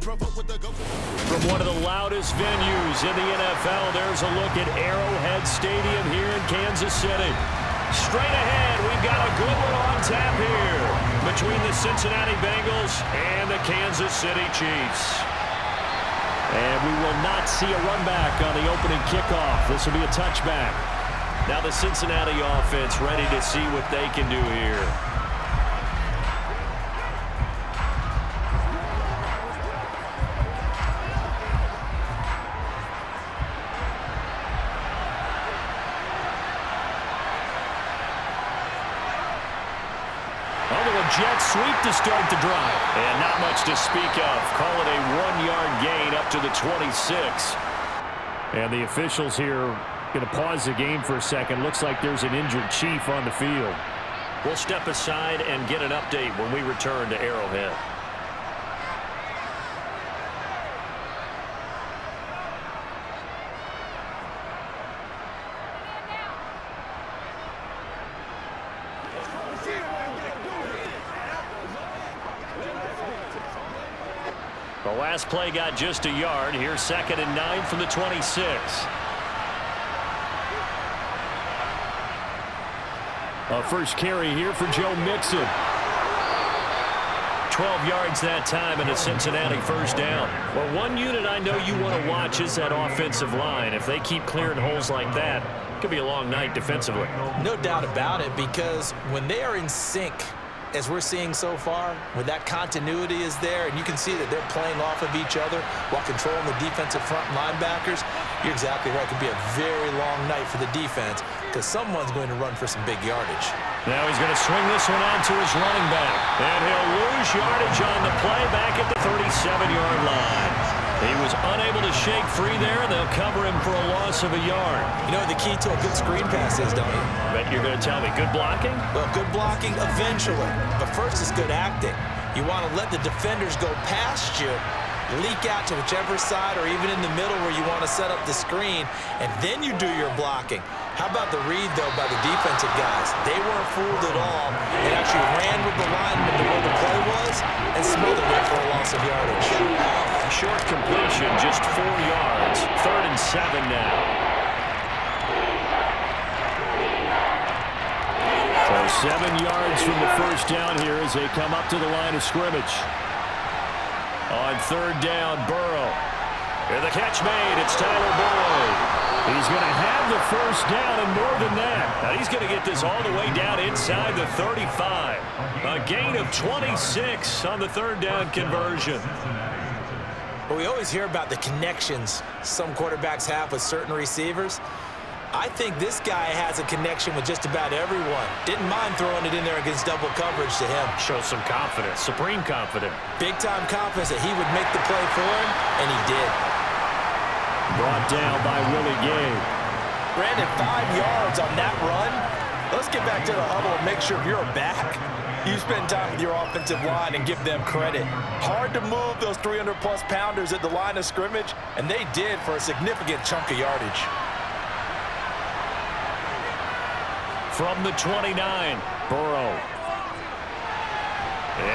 From one of the loudest venues in the NFL, there's a look at Arrowhead Stadium here in Kansas City. Straight ahead, we've got a good one on tap here between the Cincinnati Bengals and the Kansas City Chiefs. And we will not see a run back on the opening kickoff. This will be a touchback. Now the Cincinnati offense ready to see what they can do here. Jet sweep to start the drive. And not much to speak of. Call it a 1-yard gain up to the 26. And the officials here going to pause the game for a second. Looks like there's an injured Chief on the field. We'll step aside and get an update when we return to Arrowhead. The last play got just a yard. Here's 2nd and 9 from the 26. A first carry here for Joe Mixon. 12 yards that time and a Cincinnati first down. Well, one unit I know you want to watch is that offensive line. If they keep clearing holes like that, it could be a long night defensively. No doubt about it, because when they are in sync, as we're seeing so far, when that continuity is there and you can see that they're playing off of each other while controlling the defensive front linebackers, you're exactly right. It could be a very long night for the defense because someone's going to run for some big yardage. Now he's going to swing this one out to his running back. And he'll lose yardage on the play back at the 37-yard line. He was unable to shake free there. They'll cover him for a loss of a yard. You know what the key to a good screen pass is, don't you? Bet you're going to tell me good blocking? Well, good blocking eventually. But first is good acting. You want to let the defenders go past you, leak out to whichever side or even in the middle where you want to set up the screen, and then you do your blocking. How about the read, though, by the defensive guys? They weren't fooled at all. They actually ran with the lineman to where the play was and smothered it for a loss of yardage. Short completion, just 4 yards. 3rd and 7 now. So 7 yards from the first down here as they come up to the line of scrimmage. On 3rd down, Burrow. And the catch made. It's Tyler Boyd. He's going to have the first down and more than that. Now he's going to get this all the way down inside the 35. A gain of 26 on the 3rd down conversion. Well, we always hear about the connections some quarterbacks have with certain receivers. I think this guy has a connection with just about everyone. Didn't mind throwing it in there against double coverage to him. Shows some confidence, supreme confidence. Big-time confidence that he would make the play for him, and he did. Brought down by Willie Gay. Brandon, 5 yards on that run. Let's get back to the huddle and make sure if you're a back, you spend time with your offensive line and give them credit. Hard to move those 300-plus pounders at the line of scrimmage, and they did for a significant chunk of yardage. From the 29, Burrow.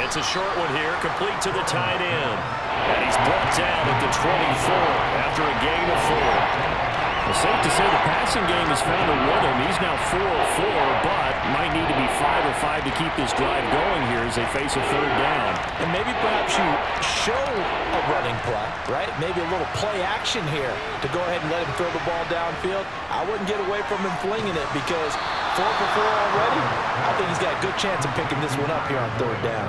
It's a short one here, complete to the tight end. And he's brought down at the 24 after a gain of 4. Well, safe to say the passing game has found a rhythm. He's now 4 of 4, but might need to be 5 of 5 to keep this drive going here as they face a 3rd down. And maybe perhaps you show a running play, right? Maybe a little play action here to go ahead and let him throw the ball downfield. I wouldn't get away from him flinging it because 4 for 4 already. I think he's got a good chance of picking this one up here on 3rd down.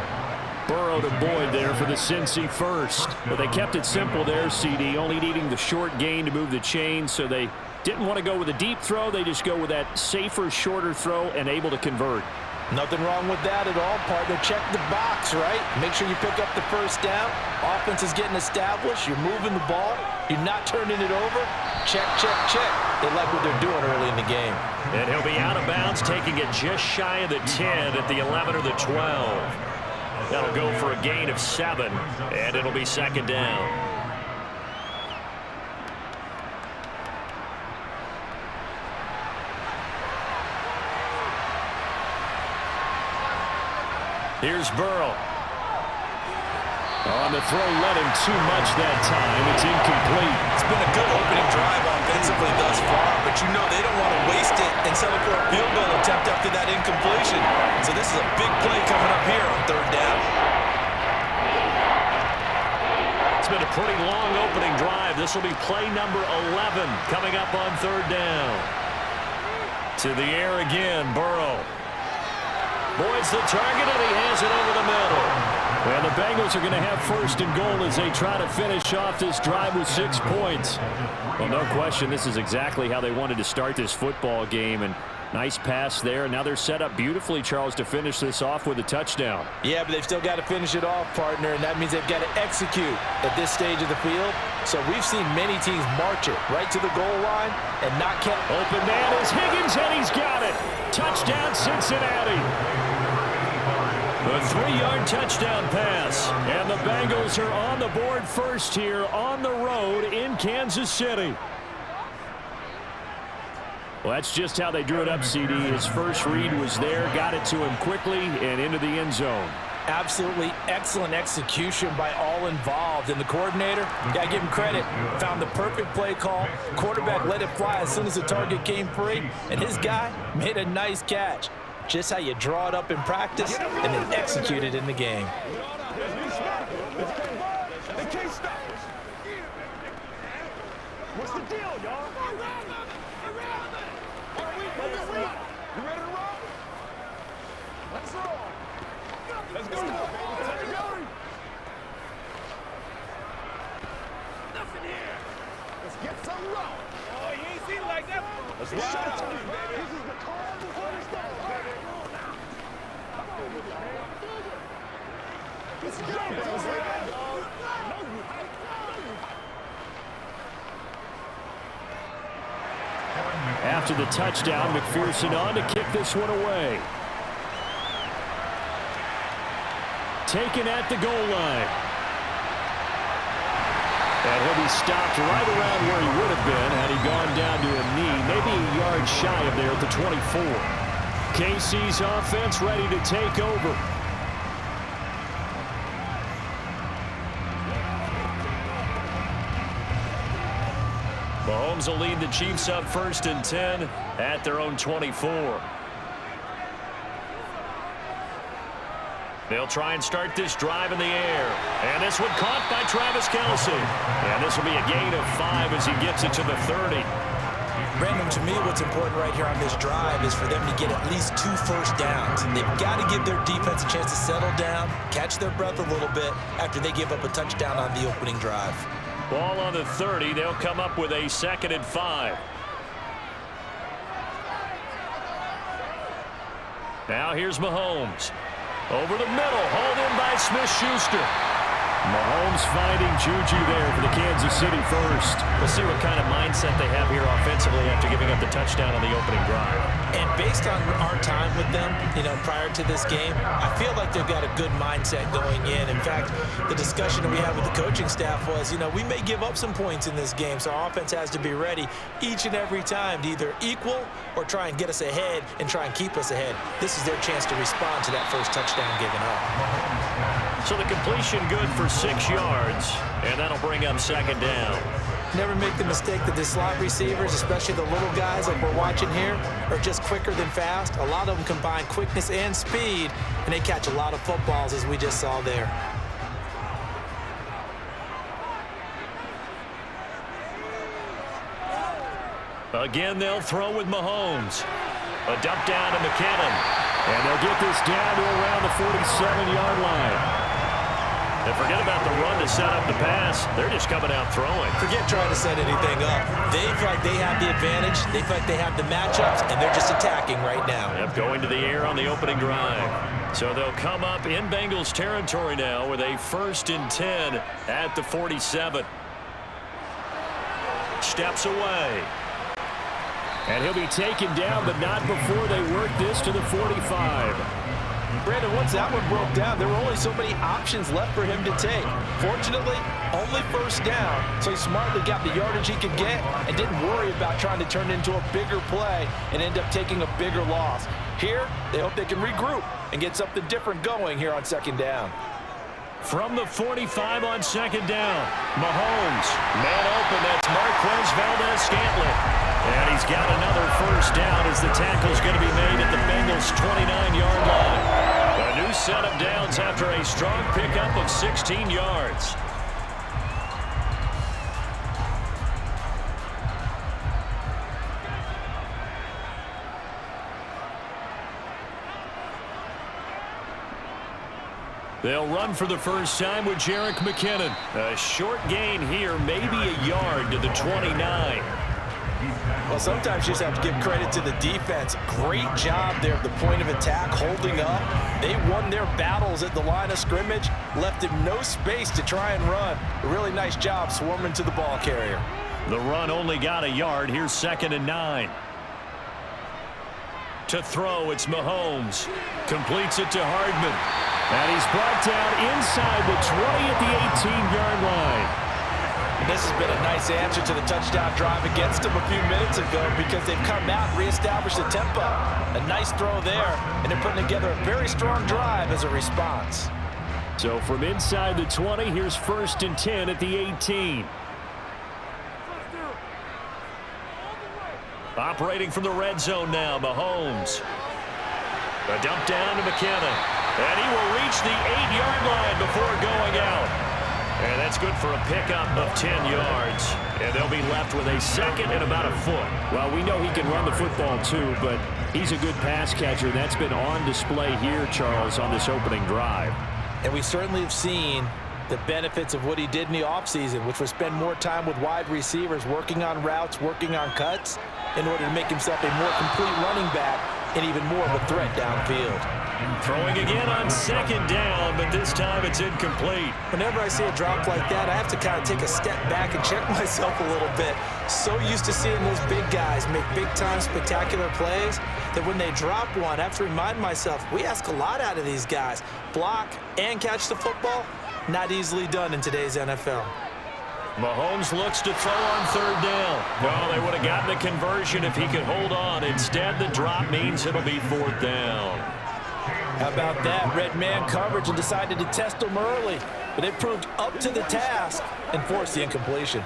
Burrow to Boyd there for the Cincy first. But they kept it simple there, CD, only needing the short gain to move the chain, so they didn't want to go with a deep throw. They just go with that safer, shorter throw and able to convert. Nothing wrong with that at all, partner. Check the box, right? Make sure you pick up the first down. Offense is getting established. You're moving the ball. You're not turning it over. Check, check, check. They like what they're doing early in the game. And he'll be out of bounds, taking it just shy of the 10 at the 11 or the 12. That'll go for a gain of 7, and it'll be 2nd down. Here's Burrow. On the throw, led him too much that time. It's incomplete. It's been a good opening drive offensively thus far, but you know they don't want to waste it and settle for a field goal attempt after that incompletion. So this is a big play coming up here on third down. It's been a pretty long opening drive. This will be play number 11 coming up on third down. To the air again, Burrow. Boyd's the target, and he has it over the middle. And the Bengals are going to have first and goal as they try to finish off this drive with 6 points. Well, no question, this is exactly how they wanted to start this football game. And nice pass there. And now they're set up beautifully, Charles, to finish this off with a touchdown. Yeah, but they've still got to finish it off, partner, and that means they've got to execute at this stage of the field. So we've seen many teams march it right to the goal line and not kept. Open man is Higgins, and he's got it. Touchdown, Cincinnati. A 3-yard touchdown pass. And the Bengals are on the board first here on the road in Kansas City. Well, that's just how they drew it up, CD. His first read was there, got it to him quickly, and into the end zone. Absolutely excellent execution by all involved. And the coordinator, got to give him credit, found the perfect play call. Quarterback let it fly as soon as the target came free, and his guy made a nice catch. Just how you draw it up in practice and then execute it in the game. What's the deal, y'all? You ready to roll? Let's roll. Let's go. Let's go. Nothing here. Let's get some roll. Oh, you ain't seen it like that. Let's ride. This is the call before the start, baby. Let's go. Let's ride, dog. After the touchdown, McPherson on to kick this one away. Taken at the goal line. And he'll be stopped right around where he would have been had he gone down to a knee, maybe a yard shy of there at the 24. KC's offense ready to take over. Mahomes will lead the Chiefs up first and 10 at their own 24. They'll try and start this drive in the air. And this one caught by Travis Kelce. And this will be a gain of 5 as he gets it to the 30. Brandon, to me, what's important right here on this drive is for them to get at least 2 first downs. They've got to give their defense a chance to settle down, catch their breath a little bit after they give up a touchdown on the opening drive. Ball on the 30. They'll come up with a 2nd and 5. Now here's Mahomes. Over the middle, hauled in by Smith-Schuster. Mahomes finding Juju there for the Kansas City first. We'll see what kind of mindset they have here offensively after giving up the touchdown on the opening drive. And based on our time with them, prior to this game, I feel like they've got a good mindset going in. In fact, the discussion that we had with the coaching staff was, we may give up some points in this game, so our offense has to be ready each and every time to either equal or try and get us ahead and try and keep us ahead. This is their chance to respond to that first touchdown given up. So the completion good for 6 yards, and that'll bring up 2nd down. Never make the mistake that the slot receivers, especially the little guys like we're watching here, are just quicker than fast. A lot of them combine quickness and speed, and they catch a lot of footballs, as we just saw there. Again, they'll throw with Mahomes. A dump down to McKinnon. And they'll get this down to around the 47-yard line. And forget about the run to set up the pass. They're just coming out throwing. Forget trying to set anything up. They feel like they have the advantage. They feel like they have the matchups, and they're just attacking right now. Yep, going to the air on the opening drive. So they'll come up in Bengals territory now with a 1st and 10 at the 47. Steps away. And he'll be taken down, but not before they work this to the 45. Brandon, once that one broke down, there were only so many options left for him to take. Fortunately, only first down, so he smartly got the yardage he could get and didn't worry about trying to turn it into a bigger play and end up taking a bigger loss. Here, they hope they can regroup and get something different going here on 2nd down. From the 45 on second down, Mahomes. Man open, that's Marquez Valdez-Scantling. And he's got another first down as the tackle's going to be made at the Bengals' 29-yard line. A new set of downs after a strong pickup of 16 yards. They'll run for the first time with Jerick McKinnon. A short gain here, maybe a yard to the 29. Well, sometimes you just have to give credit to the defense. Great job there at the point of attack, holding up. They won their battles at the line of scrimmage, left him no space to try and run. A really nice job swarming to the ball carrier. The run only got a yard. Here's 2nd and 9. To throw, it's Mahomes. Completes it to Hardman. And he's brought down inside the 20 at the 18-yard line. And this has been a nice answer to the touchdown drive against them a few minutes ago because they've come out and reestablished the tempo. A nice throw there, and they're putting together a very strong drive as a response. So from inside the 20, here's 1st and 10 at the 18. Operating from the red zone now, Mahomes. A dump down to McKinnon. And he will reach the 8-yard line before going out. And that's good for a pickup of 10 yards. And they'll be left with a second and about a foot. Well, we know he can run the football too, but he's a good pass catcher. That's been on display here, Charles, on this opening drive. And we certainly have seen the benefits of what he did in the offseason, which was spend more time with wide receivers, working on routes, working on cuts, in order to make himself a more complete running back and even more of a threat downfield. Throwing again on 2nd down, but this time it's incomplete. Whenever I see a drop like that, I have to kind of take a step back and check myself a little bit. So used to seeing those big guys make big-time spectacular plays that when they drop one, I have to remind myself, we ask a lot out of these guys. Block and catch the football, not easily done in today's NFL. Mahomes looks to throw on 3rd down. No, they would have gotten a conversion if he could hold on. Instead, the drop means it'll be 4th down. How about that? Red man coverage and decided to test them early, but it proved up to the task and forced the incompletion.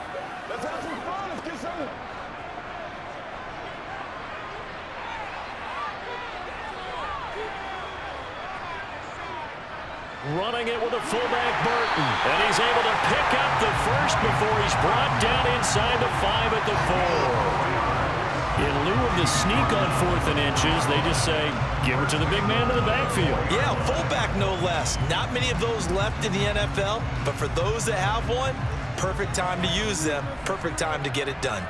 Let's have some fun. Let's get some. Running it with a fullback, Burton. And he's able to pick up the first before he's brought down inside the 5 at the 4. In lieu of the sneak on 4th and inches, they just say, give it to the big man in the backfield. Yeah, fullback no less. Not many of those left in the NFL, but for those that have one, perfect time to use them, perfect time to get it done.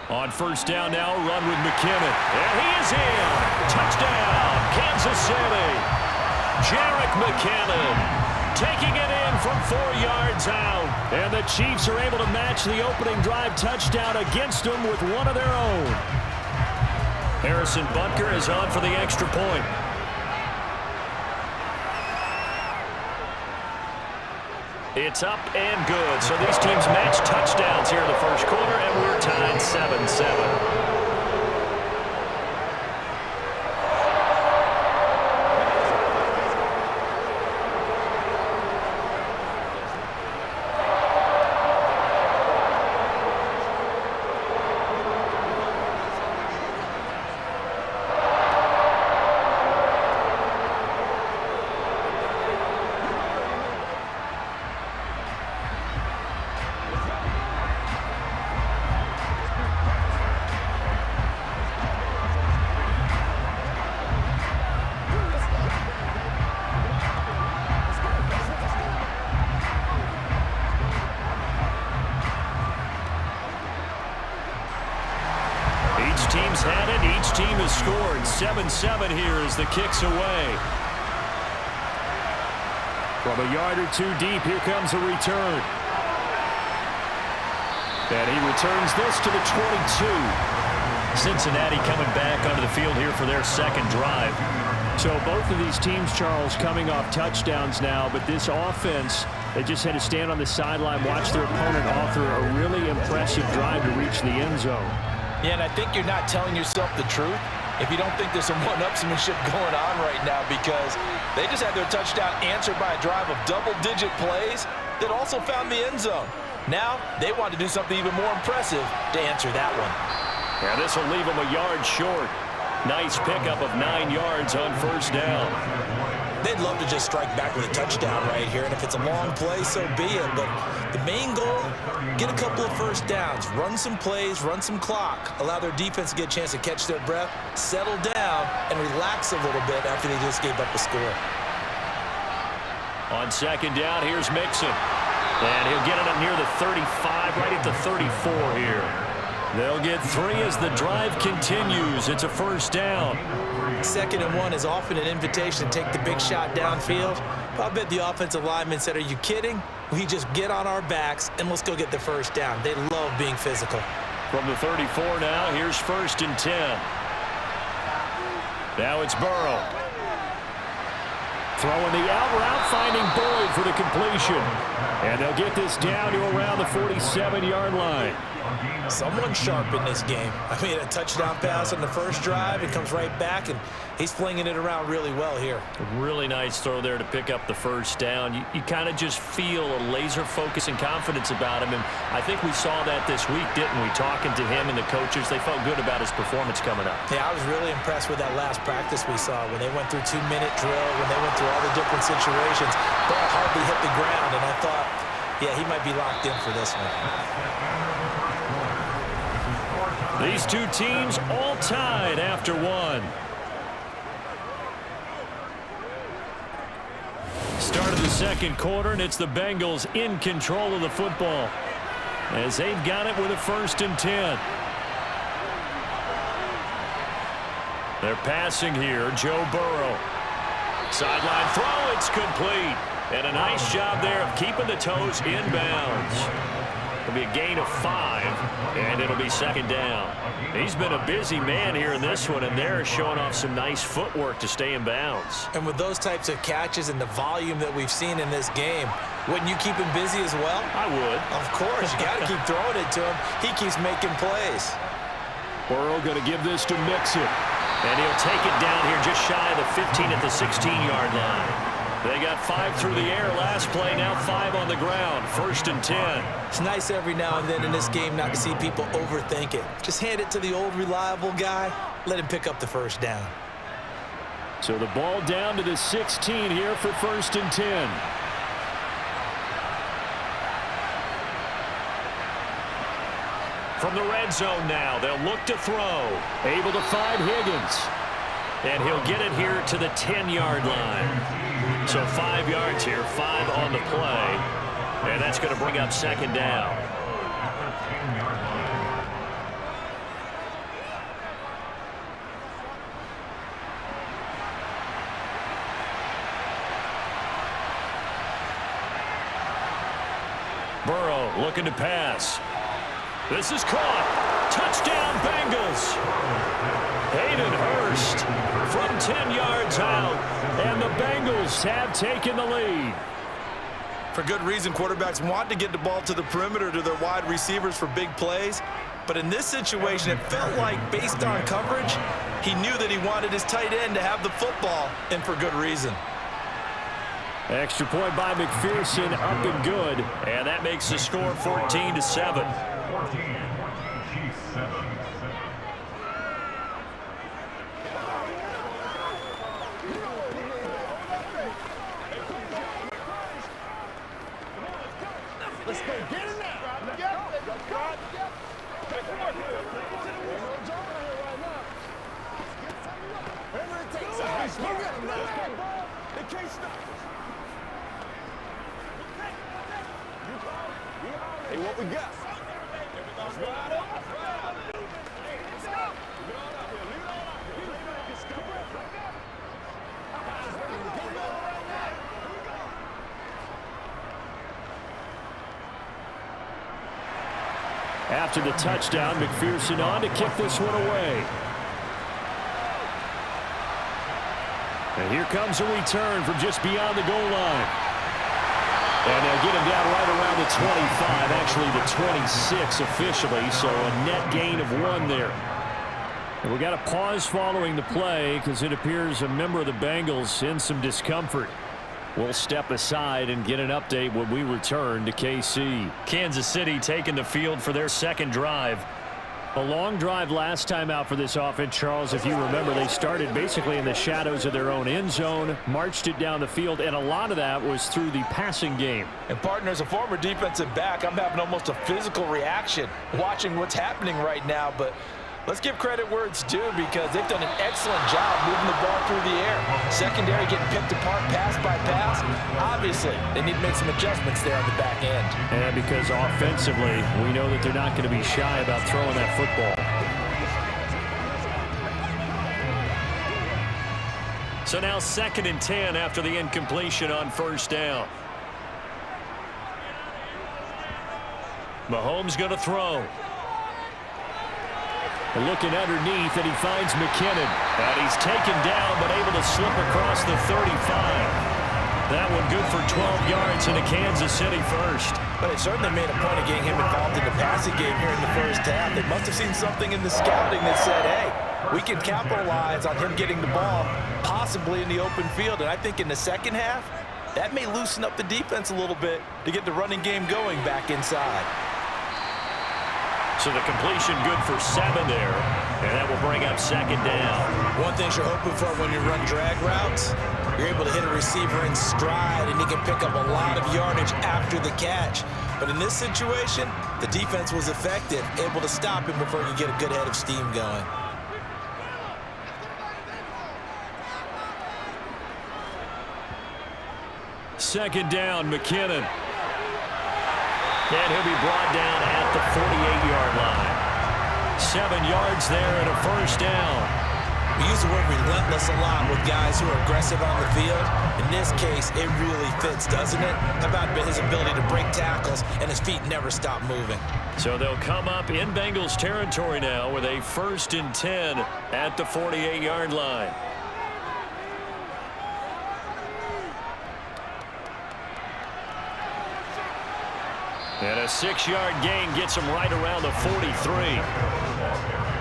On 1st down now, run with McKinnon. And he is in. Touchdown, Kansas City. Jerick McKinnon taking it in from 4 yards out. And the Chiefs are able to match the opening drive touchdown against them with one of their own. Harrison Butker is on for the extra point. It's up and good. So these teams match touchdowns here in the first quarter, and we're tied 7-7. Team's had it. Each team has scored. 7-7 here as the kick's away. From a yard or two deep, here comes a return. And he returns this to the 22. Cincinnati coming back onto the field here for their second drive. So both of these teams, Charles, coming off touchdowns now, but this offense, they just had to stand on the sideline, watch their opponent author a really impressive drive to reach the end zone. Yeah, and I think you're not telling yourself the truth if you don't think there's some one-upsmanship going on right now, because They just had their touchdown answered by a drive of double-digit plays that also found the end zone. Now they want to do something even more impressive to answer that one. Yeah, this will leave them a yard short. Nice pickup of 9 yards on first down. They'd love to just strike back with a touchdown right here, and if it's a long play, so be it. But the main goal, get a couple of first downs, run some plays, run some clock, allow their defense to get a chance to catch their breath, settle down, and relax a little bit after they just gave up a score. On second down, here's Mixon. And he'll get it up near the 35, right at the 34 here. They'll get 3 as the drive continues. It's a first down. 2nd and 1 is often an invitation to take the big shot downfield. I bet the offensive lineman said, are you kidding? We just get on our backs and let's go get the first down. They love being physical. From the 34 now, here's 1st and 10. Now it's Burrow. Throwing the out route, finding Boyd for the completion. And they'll get this down to around the 47-yard line. Someone sharp in this game. I mean, a touchdown pass on the first drive. It comes right back, and he's flinging it around really well here. A really nice throw there to pick up the first down. You kind of just feel a laser focus and confidence about him, and I think we saw that this week, didn't we? Talking to him and the coaches, they felt good about his performance coming up. Yeah, I was really impressed with that last practice we saw when they went through 2-minute drill, when they went through all the different situations. Ball hardly hit the ground, and I thought, yeah, he might be locked in for this one. These two teams all tied after 1. Start of the second quarter, and it's the Bengals in control of the football as they've got it with a 1st and 10. They're passing here. Joe Burrow. Sideline throw. It's complete. And a nice job there of keeping the toes in bounds. It'll be a gain of 5, and it'll be 2nd down. He's been a busy man here in this one, and they're showing off some nice footwork to stay in bounds. And with those types of catches and the volume that we've seen in this game, wouldn't you keep him busy as well? I would. Of course. You got to keep throwing it to him. He keeps making plays. Burrow going to give this to Mixon. And he'll take it down here just shy of the 15 at the 16-yard line. They got 5 through the air last play, now 5 on the ground. 1st and 10. It's nice every now and then in this game not to see people overthink it. Just hand it to the old reliable guy. Let him pick up the first down. So the ball down to the 16 here for 1st and 10. From the red zone now, they'll look to throw. Able to find Higgins. And he'll get it here to the 10-yard line. So 5 yards here, 5 on the play. And that's going to bring up 2nd down. Burrow looking to pass. This is caught. Touchdown, Bengals. Hayden Hurst from 10 yards out, and the Bengals have taken the lead. For good reason, quarterbacks want to get the ball to the perimeter to their wide receivers for big plays. But in this situation, it felt like, based on coverage, he knew that he wanted his tight end to have the football, and for good reason. Extra point by McPherson, up and good. And that makes the score 14-7. Let's go get it now. They can't stop. Hey, what we got? After the touchdown, McPherson on to kick this one away. And here comes a return from just beyond the goal line. And they'll get him down right around the 25, actually the 26 officially, so a net gain of 1 there. And we got a pause following the play because it appears a member of the Bengals in some discomfort. We'll step aside and get an update when we return to KC. Kansas City taking the field for their second drive. A long drive last time out for this offense, Charles. If you remember, they started basically in the shadows of their own end zone, marched it down the field, and a lot of that was through the passing game. And partner, as a former defensive back, I'm having almost a physical reaction watching what's happening right now. But let's give credit where it's due because they've done an excellent job moving the ball through the air. Secondary getting picked apart pass by pass. Obviously, they need to make some adjustments there on the back end. And because offensively, we know that they're not going to be shy about throwing that football. So now 2nd and 10 after the incompletion on first down. Mahomes going to throw. Looking underneath, and he finds McKinnon. And he's taken down, but able to slip across the 35. That one good for 12 yards into Kansas City first. But it certainly made a point of getting him involved in the passing game here in the first half. They must have seen something in the scouting that said, hey, we can capitalize on him getting the ball, possibly in the open field. And I think in the second half, that may loosen up the defense a little bit to get the running game going back inside. So the completion good for 7 there, and that will bring up 2nd down. One thing you're hoping for when you run drag routes, you're able to hit a receiver in stride, and he can pick up a lot of yardage after the catch. But in this situation, the defense was effective, able to stop him before he could get a good head of steam going. Second down, McKinnon. And he'll be brought down at the 48-yard line. 7 yards there and a first down. We use the word relentless a lot with guys who are aggressive on the field. In this case, it really fits, doesn't it? How about his ability to break tackles and his feet never stop moving? So they'll come up in Bengals territory now with a 1st and 10 at the 48-yard line. And a 6-yard gain gets him right around the 43.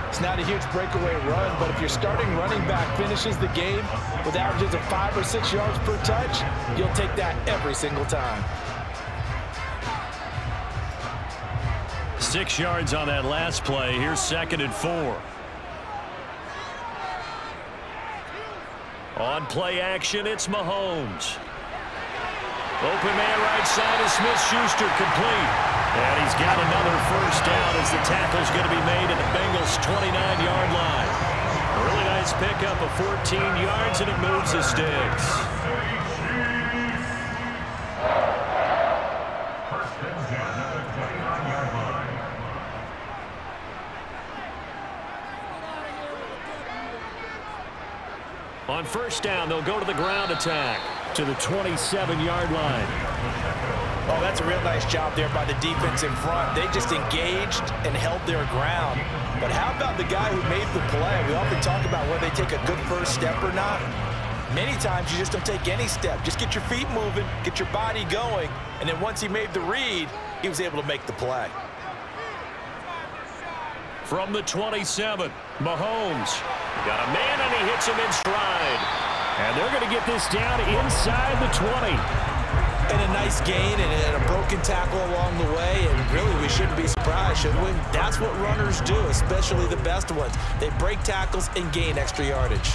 It's not a huge breakaway run, but if your starting running back finishes the game with averages of 5 or 6 yards per touch, you'll take that every single time. 6 yards on that last play. Here's 2nd and 4. On play action, it's Mahomes. Open man right side is Smith-Schuster, complete. And he's got another first down as the tackle's going to be made at the Bengals' 29-yard line. Really nice pickup of 14 yards, and it moves the sticks. On first down, they'll go to the ground attack to the 27-yard line. Oh, that's a real nice job there by the defense in front. They just engaged and held their ground. But how about the guy who made the play? We often talk about whether they take a good first step or not. Many times you just don't take any step. Just get your feet moving, get your body going, and then once he made the read, he was able to make the play. From the 27, Mahomes got a man, and he hits him in stride. And they're going to get this down inside the 20. And a nice gain and a broken tackle along the way, and really we shouldn't be surprised, should we? That's what runners do, especially the best ones. They break tackles and gain extra yardage.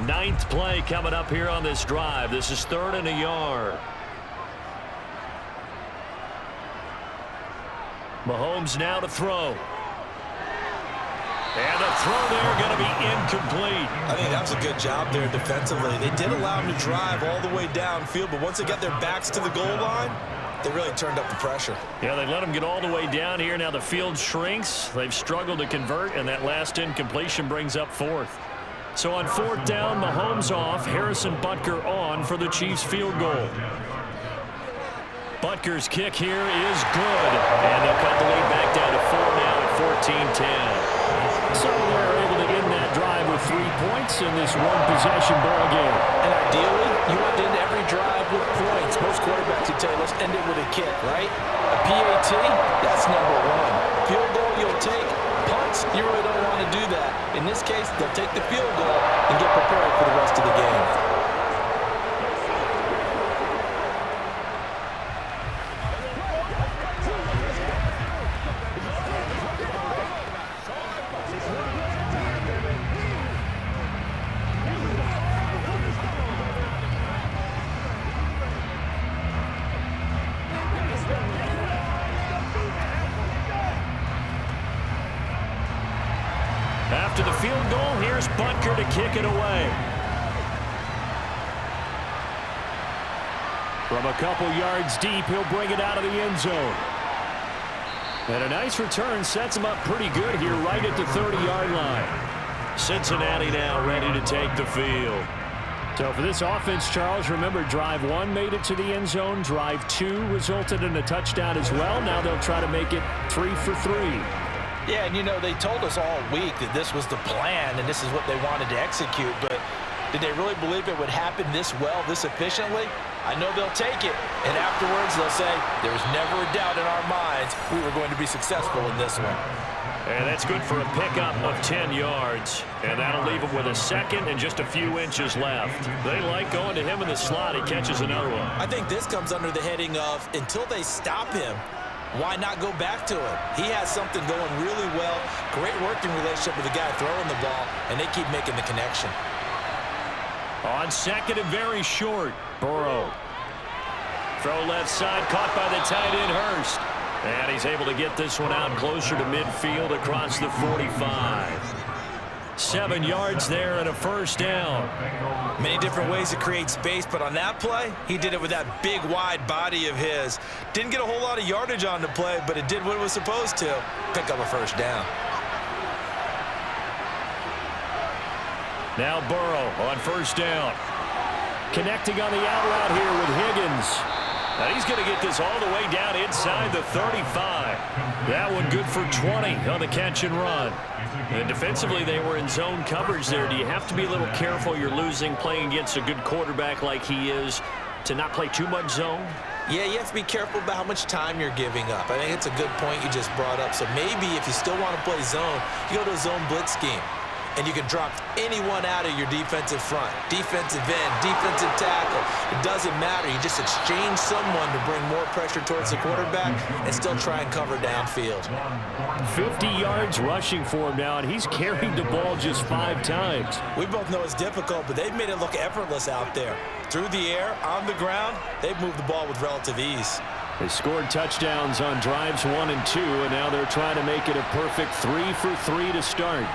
9th play coming up here on this drive. This is 3rd and a yard. Mahomes now to throw. And the throw there going to be incomplete. I think that was a good job there defensively. They did allow him to drive all the way downfield, but once they got their backs to the goal line, they really turned up the pressure. Yeah, they let him get all the way down here. Now the field shrinks. They've struggled to convert, and that last incompletion brings up 4th. So on 4th down, Mahomes off, Harrison Butker on for the Chiefs field goal. Butker's kick here is good, and they'll cut the lead back down to 4 now at 14-10. So they're able to end that drive with 3 points in this one-possession ball game. And ideally, you want to end every drive with points. Most quarterbacks would tell you, let's end it with a kick, right? A PAT, that's number 1. Field goal you'll take. Punts, points. You really don't want to do that. In this case, they'll take the field goal and get prepared for the rest of the game. After the field goal, here's Butker to kick it away. From a couple yards deep, he'll bring it out of the end zone. And a nice return sets him up pretty good here right at the 30-yard line. Cincinnati now ready to take the field. So for this offense, Charles, remember drive 1 made it to the end zone. Drive 2 resulted in a touchdown as well. Now they'll try to make it 3 for 3. Yeah, and you know, they told us all week that this was the plan and this is what they wanted to execute, but did they really believe it would happen this well, this efficiently? I know they'll take it, and afterwards they'll say, there was never a doubt in our minds we were going to be successful in this one. And that's good for a pickup of 10 yards, and that'll leave him with a second and just a few inches left. They like going to him in the slot. He catches another one. I think this comes under the heading of, until they stop him, why not go back to him? He has something going really well. Great working relationship with the guy throwing the ball, and they keep making the connection. On second and very short, Burrow. Throw left side, caught by the tight end, Hurst. And he's able to get this one out closer to midfield across the 45. 7 yards there and a first down. Many different ways to create space, but on that play, he did it with that big, wide body of his. Didn't get a whole lot of yardage on the play, but it did what it was supposed to. Pick up a first down. Now Burrow on first down. Connecting on the out route here with Higgins. And he's going to get this all the way down inside the 35. That one good for 20 on the catch and run. And defensively, they were in zone coverage there. Do you have to be a little careful? You're losing playing against a good quarterback like he is to not play too much zone? Yeah, you have to be careful about how much time you're giving up. I think it's a good point you just brought up. So maybe if you still want to play zone, you go to a zone blitz scheme. And you can drop anyone out of your defensive front, defensive end, defensive tackle. It doesn't matter. You just exchange someone to bring more pressure towards the quarterback and still try and cover downfield. 50 yards rushing for him now, and he's carried the ball just 5 times. We both know it's difficult, but they've made it look effortless out there. Through the air, on the ground, they've moved the ball with relative ease. They scored touchdowns on drives 1 and 2, and now they're trying to make it a perfect 3 for 3 to start.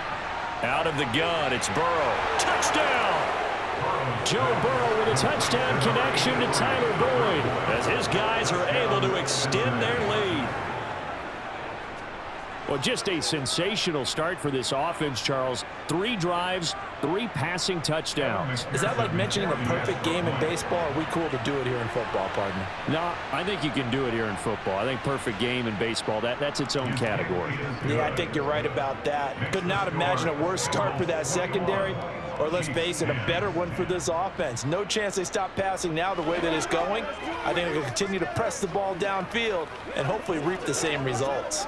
Out of the gun, it's Burrow. Touchdown! Joe Burrow with a touchdown connection to Tyler Boyd, as his guys are able to extend their lead. Well, just a sensational start for this offense, Charles. 3 drives, 3 passing touchdowns. Is that like mentioning a perfect game in baseball? Or are we cool to do it here in football, partner? No, I think you can do it here in football. I think perfect game in baseball, that's its own category. Yeah, I think you're right about that. Could not imagine a worse start for that secondary, or let's face it, a better one for this offense. No chance they stop passing now the way that it's going. I think they'll continue to press the ball downfield and hopefully reap the same results.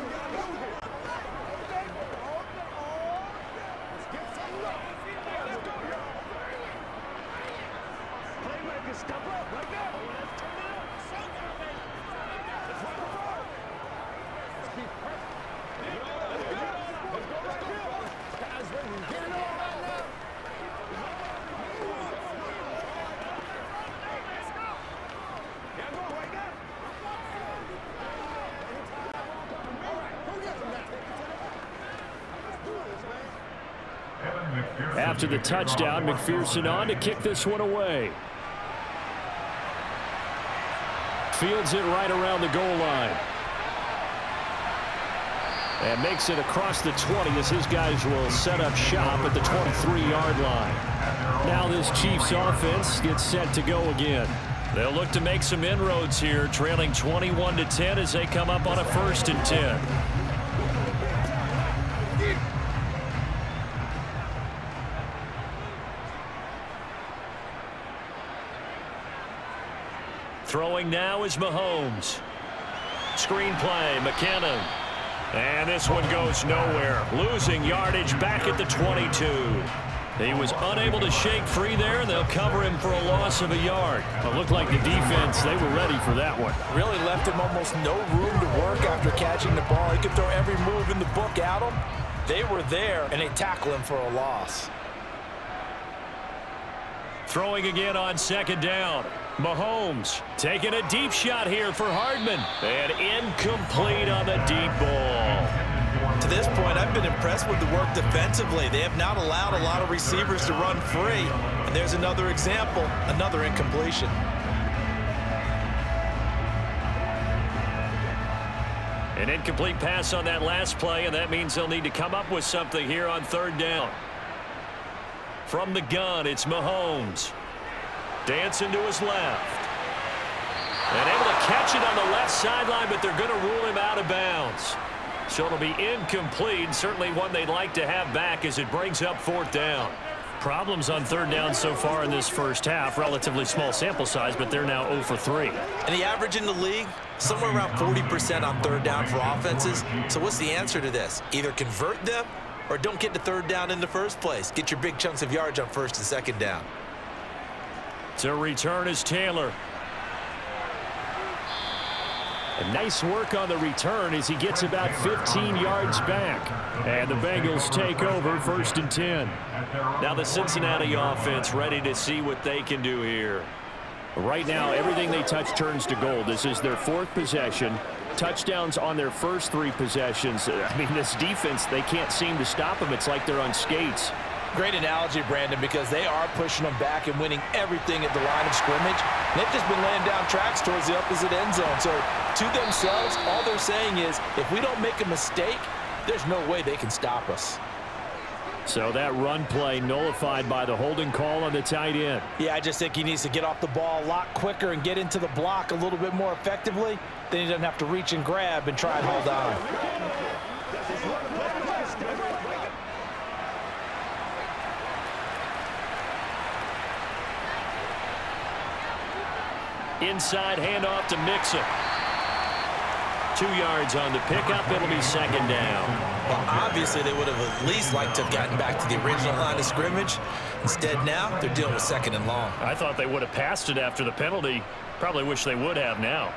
After the touchdown, McPherson on to kick this one away. Fields it right around the goal line. And makes it across the 20 as his guys will set up shop at the 23-yard line. Now this Chiefs offense gets set to go again. They'll look to make some inroads here, trailing 21-10 as they come up on a 1st and 10. Throwing now is Mahomes. Screen play, McKinnon. And this one goes nowhere. Losing yardage back at the 22. He was unable to shake free there, and they'll cover him for a loss of a yard. It looked like the defense, they were ready for that one. Really left him almost no room to work after catching the ball. He could throw every move in the book at him. They were there, and they tackle him for a loss. Throwing again on second down. Mahomes taking a deep shot here for Hardman. And incomplete on the deep ball. To this point, I've been impressed with the work defensively. They have not allowed a lot of receivers to run free. And there's another example, another incompletion. An incomplete pass on that last play, and that means they'll need to come up with something here on third down. From the gun, it's Mahomes. Dancing to his left. And able to catch it on the left sideline, but they're going to rule him out of bounds. So it'll be incomplete, certainly one they'd like to have back as it brings up fourth down. Problems on third down so far in this first half. Relatively small sample size, but they're now 0 for 3. And the average in the league, somewhere around 40% on third down for offenses. So what's the answer to this? Either convert them or don't get to third down in the first place. Get your big chunks of yards on first and second down. To return is Taylor. And nice work on the return as he gets about 15 yards back. And the Bengals take over 1st and 10. Now the Cincinnati offense ready to see what they can do here. Right now, everything they touch turns to gold. This is their 4th possession. Touchdowns on their first 3 possessions. I mean, this defense, they can't seem to stop them. It's like they're on skates. Great analogy, Brandon, because they are pushing them back and winning everything at the line of scrimmage. They've just been laying down tracks towards the opposite end zone. So to themselves, all they're saying is, if we don't make a mistake, there's no way they can stop us. So that run play nullified by the holding call on the tight end. Yeah, I just think he needs to get off the ball a lot quicker and get into the block a little bit more effectively. Then he doesn't have to reach and grab and try and hold on. Inside handoff to Mixon. 2 yards on the pickup. It'll be second down. Well, obviously they would have at least liked to have gotten back to the original line of scrimmage. Instead now, they're dealing with second and long. I thought they would have passed it after the penalty. Probably wish they would have now.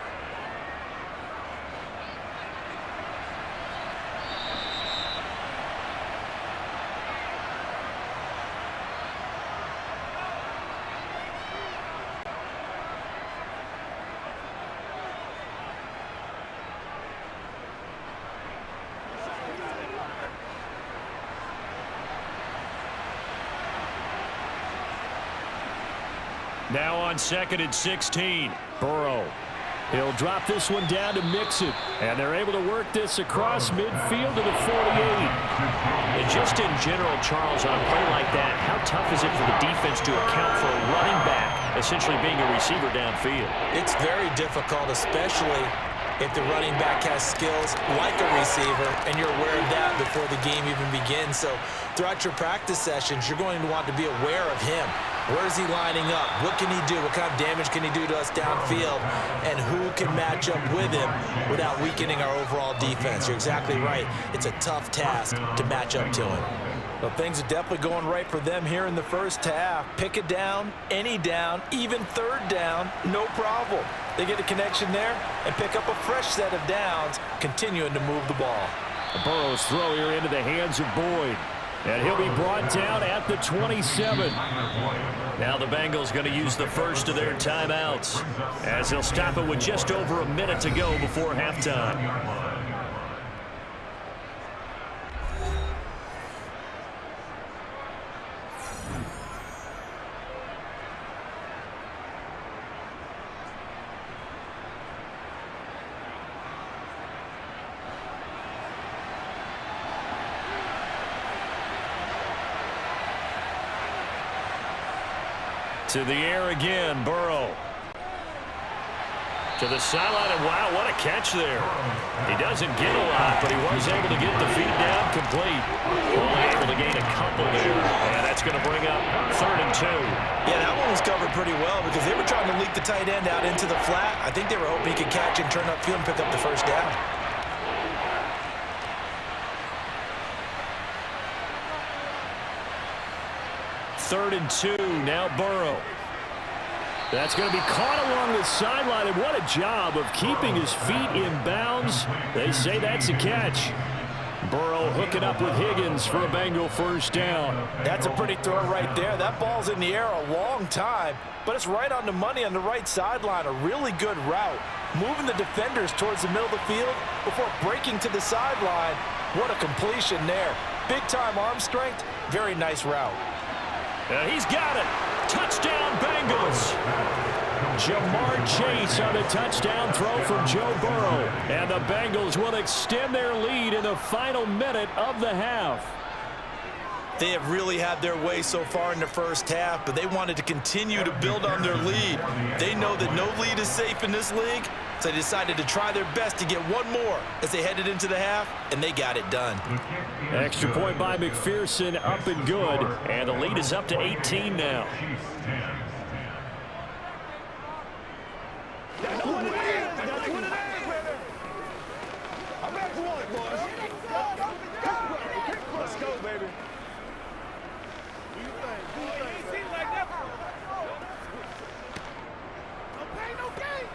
Now on second and 16. Burrow. He'll drop this one down to Mixon. And they're able to work this across midfield to the 48. And just in general, Charles, on a play like that, how tough is it for the defense to account for a running back essentially being a receiver downfield? It's very difficult, especially if the running back has skills like a receiver and you're aware of that before the game even begins. So throughout your practice sessions, you're going to want to be aware of him. Where is he lining up? What can he do? What kind of damage can he do to us downfield? And who can match up with him without weakening our overall defense? You're exactly right. It's a tough task to match up to him. Well, things are definitely going right for them here in the first half. Pick it down, any down, even third down, no problem. They get a connection there and pick up a fresh set of downs, continuing to move the ball. Burrow's throw here into the hands of Boyd. And he'll be brought down at the 27. Now the Bengals going to use the first of their timeouts as they'll stop it with just over a minute to go before halftime. To the air again, Burrow. To the sideline, and wow, what a catch there. He doesn't get a lot, but he was able to get the feet down complete. Only able to gain a couple there, and that's going to bring up 3rd and 2. Yeah, that one was covered pretty well because they were trying to leak the tight end out into the flat. I think they were hoping he could catch and turn upfield and pick up the first down. 3rd and 2. Now Burrow. That's going to be caught along the sideline, and what a job of keeping his feet in bounds. They say that's a catch. Burrow hooking up with Higgins for a Bengal first down. That's a pretty throw right there. That ball's in the air a long time, but it's right on the money on the right sideline. A really good route. Moving the defenders towards the middle of the field before breaking to the sideline. What a completion there. Big-time arm strength. Very nice route. He's got it. Touchdown, Bengals. Jamar Chase on a touchdown throw from Joe Burrow. And the Bengals will extend their lead in the final minute of the half. They have really had their way so far in the first half, but they wanted to continue to build on their lead. They know that no lead is safe in this league, so they decided to try their best to get one more as they headed into the half, and they got it done. Extra point by McPherson, up and good, and the lead is up to 18 now. That's what it is. That's what it is, baby. I'm back to one, boys. Let's go, baby. Do your thing. Do your thing. You ain't like that. No pain, no gain.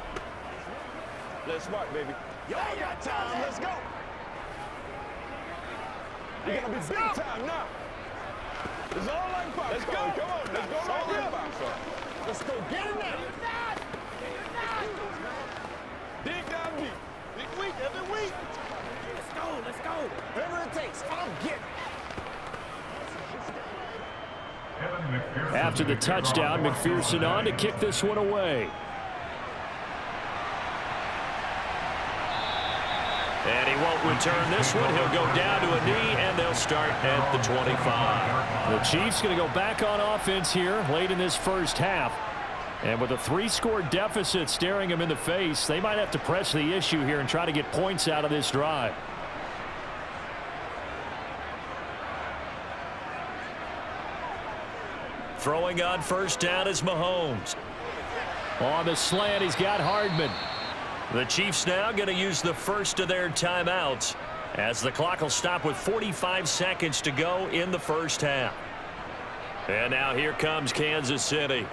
Let's smart, baby. Y'all got time. Let's go. We're gonna be big time now. It's all like pop. Let's go. Come on. Let's go right here. Let's go. Get it now. Dig down deep. Big week, every week. Let's go, let's go. Whatever it takes, I'll get it. After the touchdown, McPherson on to kick this one away. And he won't return this one. He'll go down to a knee, and they'll start at the 25. The Chiefs going to go back on offense here late in this first half. And with a 3-score deficit staring him in the face, they might have to press the issue here and try to get points out of this drive. Throwing on first down is Mahomes. On the slant, he's got Hardman. The Chiefs now going to use the first of their timeouts as the clock will stop with 45 seconds to go in the first half. And now here comes Kansas City.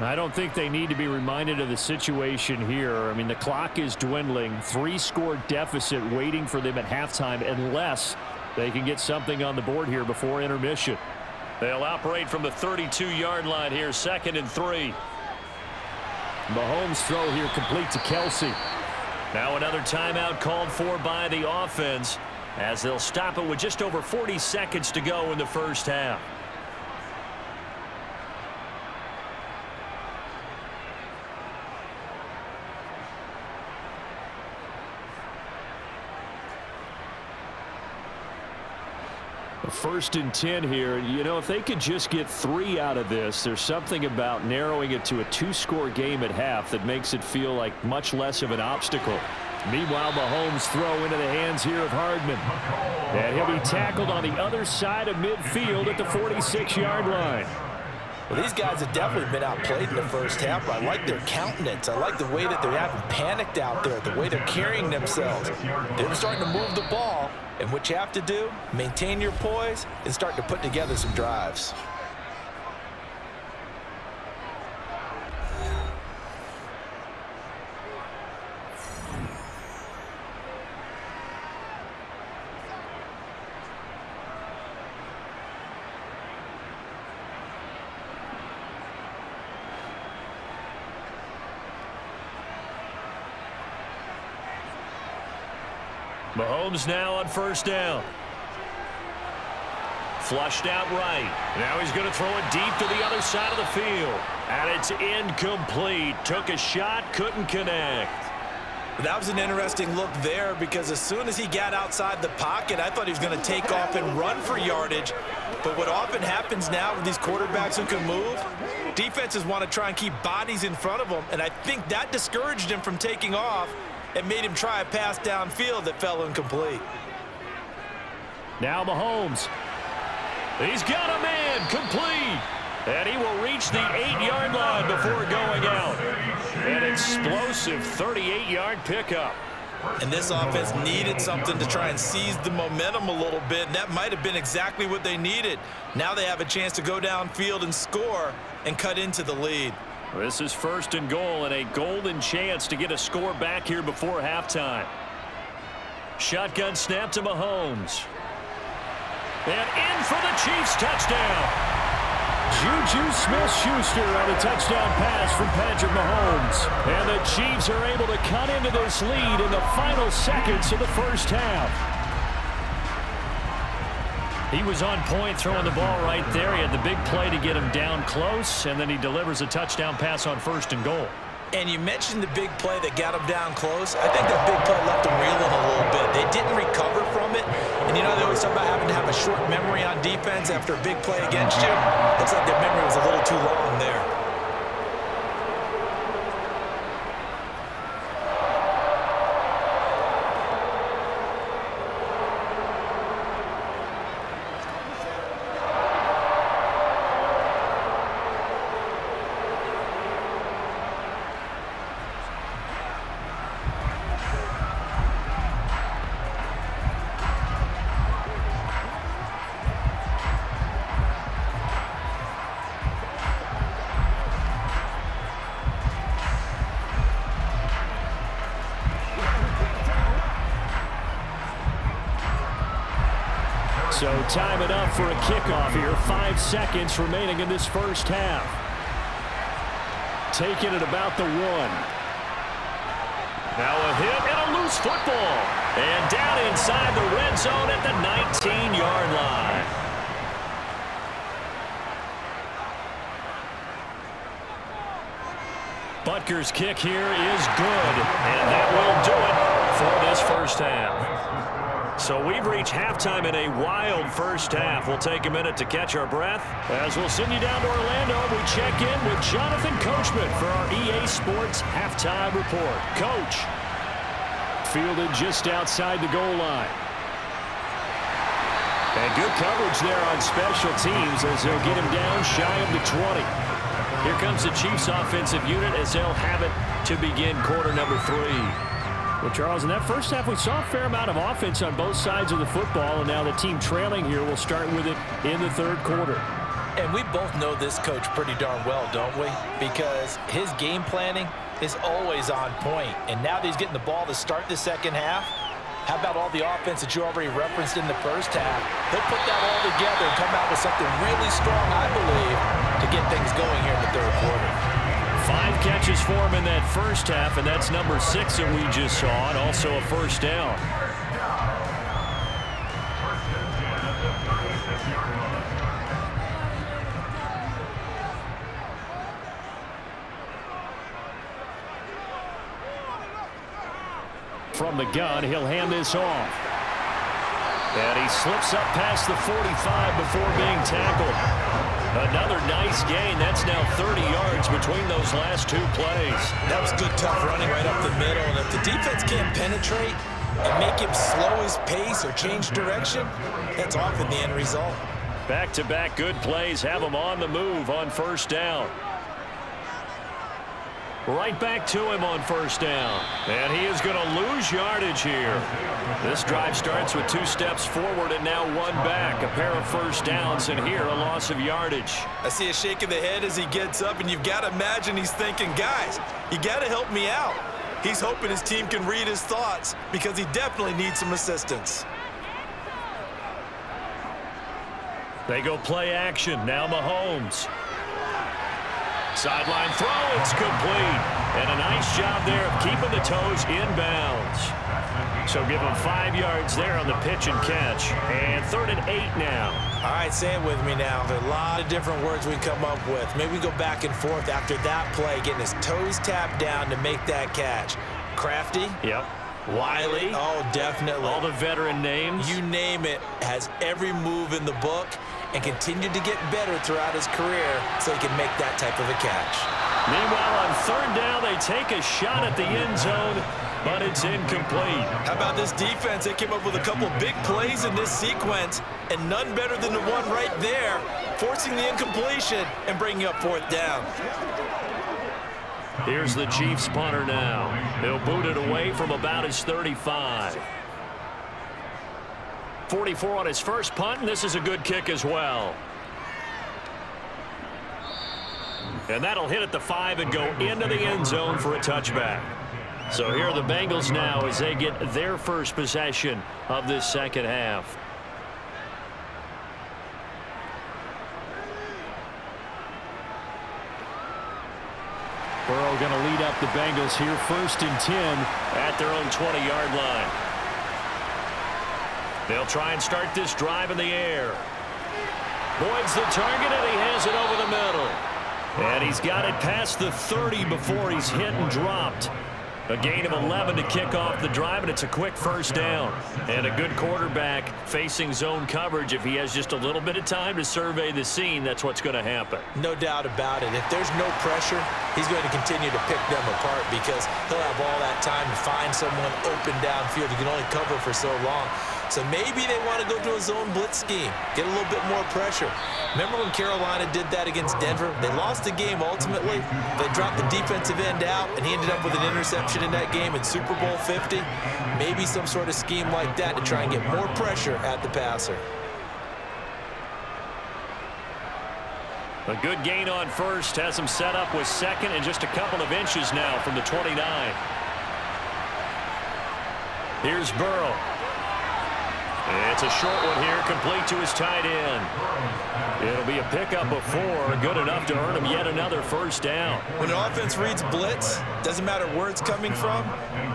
I don't think they need to be reminded of the situation here. I mean, the clock is dwindling. 3-score deficit waiting for them at halftime unless they can get something on the board here before intermission. They'll operate from the 32-yard line here, 2nd and 3. Mahomes' throw here complete to Kelsey. Now another timeout called for by the offense as they'll stop it with just over 40 seconds to go in the first half. First and 10 here. You know, if they could just get 3 out of this, there's something about narrowing it to a 2-score game at half that makes it feel like much less of an obstacle. Meanwhile, Mahomes' throw into the hands here of Hardman. And he'll be tackled on the other side of midfield at the 46-yard line. Well, these guys have definitely been outplayed in the first half, but I like their countenance. I like the way that they haven't panicked out there, the way they're carrying themselves. They're starting to move the ball, and what you have to do, maintain your poise and start to put together some drives. Mahomes now on first down. Flushed out right. Now he's going to throw it deep to the other side of the field. And it's incomplete. Took a shot, couldn't connect. That was an interesting look there because as soon as he got outside the pocket, I thought he was going to take off and run for yardage. But what often happens now with these quarterbacks who can move, defenses want to try and keep bodies in front of them. And I think that discouraged him from taking off and made him try a pass downfield that fell incomplete. Now Mahomes. He's got a man complete. And he will reach the 8-yard line before going out. An explosive 38-yard pickup. And this offense needed something to try and seize the momentum a little bit, and that might have been exactly what they needed. Now they have a chance to go downfield and score and cut into the lead. This is 1st and goal and a golden chance to get a score back here before halftime. Shotgun snap to Mahomes. And in for the Chiefs touchdown. Juju Smith-Schuster on a touchdown pass from Patrick Mahomes. And the Chiefs are able to cut into this lead in the final seconds of the first half. He was on point throwing the ball right there. He had the big play to get him down close, and then he delivers a touchdown pass on 1st and goal. And you mentioned the big play that got him down close. I think that big play left him reeling a little bit. They didn't recover from it. And you know, they always talk about having to have a short memory on defense after a big play against you. Looks like their memory was a little too long there. So time enough for a kickoff here. 5 seconds remaining in this first half. Taking it about the 1. Now a hit and a loose football. And down inside the red zone at the 19-yard line. Butker's kick here is good. And that will do it for this first half. So we've reached halftime in a wild first half. We'll take a minute to catch our breath as we'll send you down to Orlando. We check in with Jonathan Coachman for our EA Sports Halftime Report. Coach. Fielded just outside the goal line. And good coverage there on special teams as they'll get him down shy of the 20. Here comes the Chiefs offensive unit as they'll have it to begin quarter number 3. Well, Charles, in that first half, we saw a fair amount of offense on both sides of the football, and now the team trailing here will start with it in the third quarter. And we both know this coach pretty darn well, don't we? Because his game planning is always on point. And now that he's getting the ball to start the second half, how about all the offense that you already referenced in the first half? He'll put that all together and come out with something really strong, I believe, to get things going here in the third quarter. 5 catches for him in that first half, and that's number 6 that we just saw, and also a first down. From the gun, he'll hand this off. And he slips up past the 45 before being tackled. Another nice gain. That's now 30 yards between those last 2 plays. That was good, tough running right up the middle. And if the defense can't penetrate and make him slow his pace or change direction, that's often the end result. Back-to-back good plays have him on the move on first down. Right back to him on first down. And he is going to lose yardage here. This drive starts with 2 steps forward and now 1 back. A pair of first downs, and here a loss of yardage. I see a shake of the head as he gets up, and you've got to imagine he's thinking, guys, you got to help me out. He's hoping his team can read his thoughts because he definitely needs some assistance. They go play action. Now Mahomes. Sideline throw, it's complete. And a nice job there of keeping the toes inbounds. So give him 5 yards there on the pitch and catch. And 3rd and 8 now. All right, say it with me now. There are a lot of different words we come up with. Maybe we go back and forth after that play, getting his toes tapped down to make that catch. Crafty. Yep. Wiley. Oh, definitely. All the veteran names. You name it. Has every move in the book and continued to get better throughout his career so he can make that type of a catch. Meanwhile, on 3rd down, they take a shot at the end zone, but it's incomplete. How about this defense? They came up with a couple big plays in this sequence, and none better than the one right there, forcing the incompletion and bringing up 4th down. Here's the Chiefs punter now. He'll boot it away from about his 35. 44 on his first punt, and this is a good kick as well. And that'll hit at the 5 and go into the end zone for a touchback. So here are the Bengals now as they get their first possession of this second half. Burrow going to lead up the Bengals here, 1st and 10 at their own 20-yard line. They'll try and start this drive in the air. Boyd's the target, and he has it over the middle. And he's got it past the 30 before he's hit and dropped. A gain of 11 to kick off the drive, and it's a quick first down. And a good quarterback facing zone coverage. If he has just a little bit of time to survey the scene, that's what's going to happen. No doubt about it. If there's no pressure, he's going to continue to pick them apart because he'll have all that time to find someone open downfield. He can only cover for so long. So maybe they want to go to a zone blitz scheme, get a little bit more pressure. Remember when Carolina did that against Denver? They lost the game ultimately. They dropped the defensive end out, and he ended up with an interception in that game in Super Bowl 50. Maybe some sort of scheme like that to try and get more pressure at the passer. A good gain on first has him set up with second and just a couple of inches now from the 29. Here's Burrow. It's a short one here, complete to his tight end. It'll be a pickup of 4, good enough to earn him yet another first down. When an offense reads blitz, doesn't matter where it's coming from,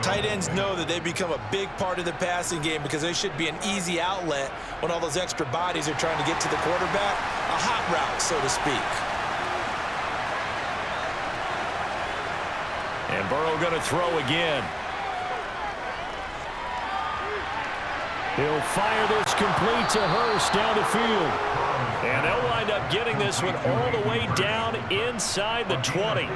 tight ends know that they become a big part of the passing game because they should be an easy outlet when all those extra bodies are trying to get to the quarterback. A hot route, so to speak. And Burrow going to throw again. He'll fire this complete to Hurst down the field. And they'll wind up getting this one all the way down inside the 20.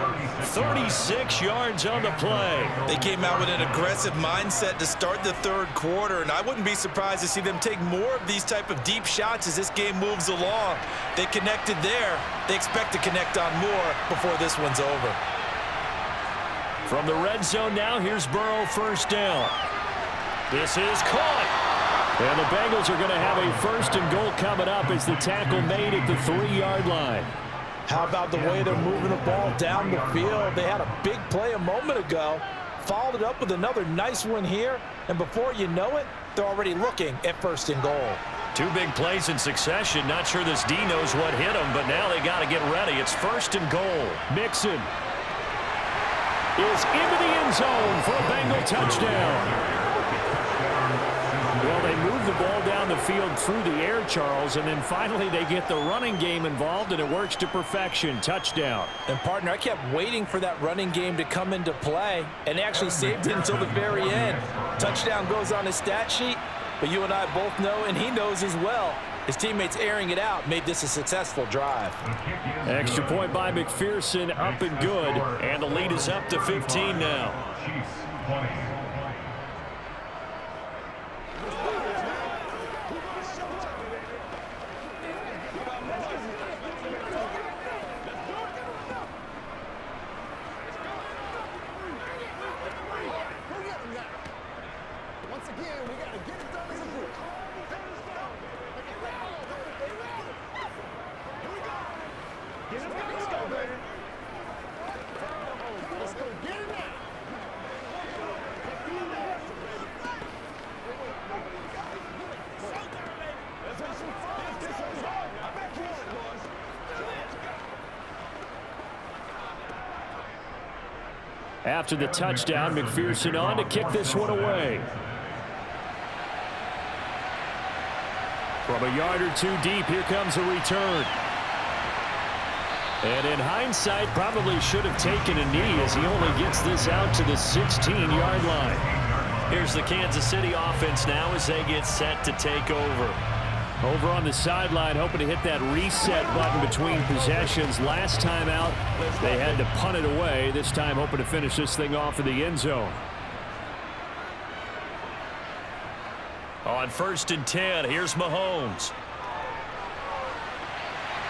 36 yards on the play. They came out with an aggressive mindset to start the third quarter, and I wouldn't be surprised to see them take more of these type of deep shots as this game moves along. They connected there. They expect to connect on more before this one's over. From the red zone now, here's Burrow, first down. This is caught. And the Bengals are going to have a 1st and goal coming up as the tackle made at the 3-yard line. How about the way they're moving the ball down the field? They had a big play a moment ago, followed it up with another nice one here, and before you know it, they're already looking at 1st and goal. 2 big plays in succession. Not sure this D knows what hit him, but now they got to get ready. It's 1st and goal. Mixon is into the end zone for a Bengal touchdown. Well, they move the ball down the field through the air, Charles, and then finally they get the running game involved, and it works to perfection. Touchdown. And, partner, I kept waiting for that running game to come into play, and they actually saved it until the very end. Touchdown goes on his stat sheet, but you and I both know, and he knows as well, his teammates airing it out made this a successful drive. Extra point by McPherson, up and good, and the lead is up to 15 now. After the touchdown, McPherson on to kick this one away. From a yard or 2 deep, here comes a return. And in hindsight, probably should have taken a knee as he only gets this out to the 16-yard line. Here's the Kansas City offense now as they get set to take over. Over on the sideline, hoping to hit that reset button between possessions. Last time out, they had to punt it away. This time, hoping to finish this thing off in the end zone. On 1st and 10, here's Mahomes.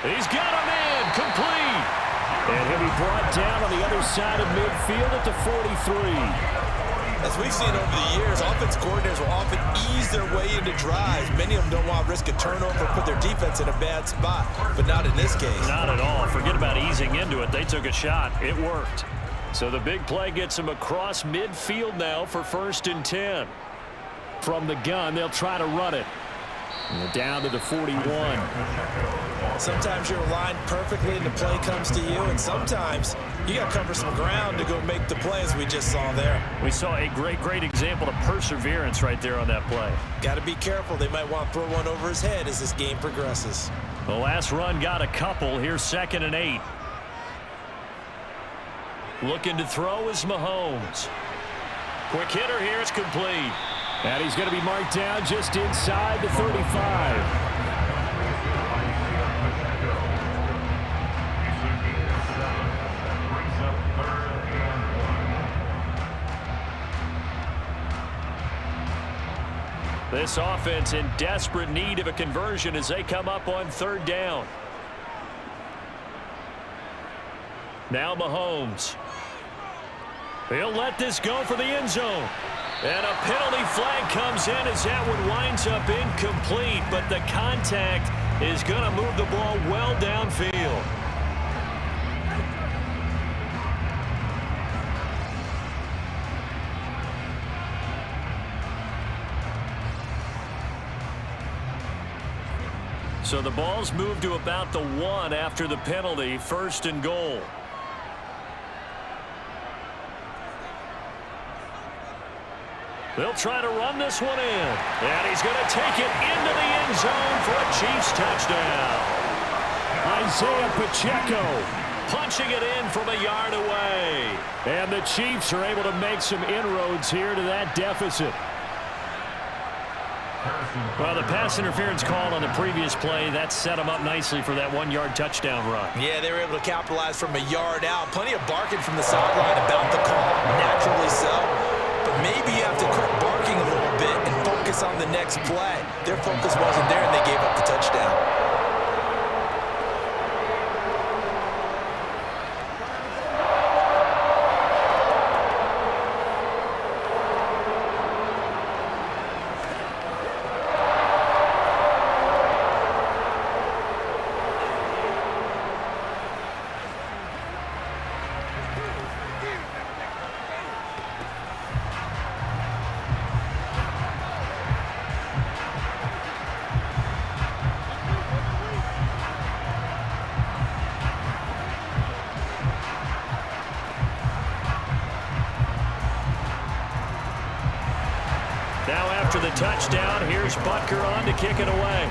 He's got a man, complete. And he'll be brought down on the other side of midfield at the 43. As we've seen over the years, offensive coordinators will often ease their way into drives. Many of them don't want to risk a turnover, put their defense in a bad spot, but not in this case. Not at all. Forget about easing into it. They took a shot. It worked. So the big play gets him across midfield now for 1st and 10. From the gun, they'll try to run it. And down to the 41. Sometimes you're aligned perfectly and the play comes to you, and sometimes you got to cover some ground to go make the play, as we just saw there. We saw a great example of perseverance right there on that play. Got to be careful. They might want to throw one over his head as this game progresses. The last run got a couple. Here's 2nd and 8. Looking to throw is Mahomes. Quick hitter here. It's complete. And he's going to be marked down just inside the 35. This offense in desperate need of a conversion as they come up on 3rd down. Now Mahomes. He'll let this go for the end zone. And a penalty flag comes in as that one winds up incomplete, but the contact is going to move the ball well downfield. So the ball's moved to about the 1 after the penalty, 1st and goal. They'll try to run this one in. And he's going to take it into the end zone for a Chiefs touchdown. Isaiah Pacheco punching it in from a yard away. And the Chiefs are able to make some inroads here to that deficit. Well, the pass interference call on the previous play, that set them up nicely for that 1-yard touchdown run. Yeah, they were able to capitalize from a yard out. Plenty of barking from the sideline about the call, naturally so. But maybe you have to quit barking a little bit and focus on the next play. Their focus wasn't there, and they gave up the touchdown. Now after the touchdown, here's Butker on to kick it away.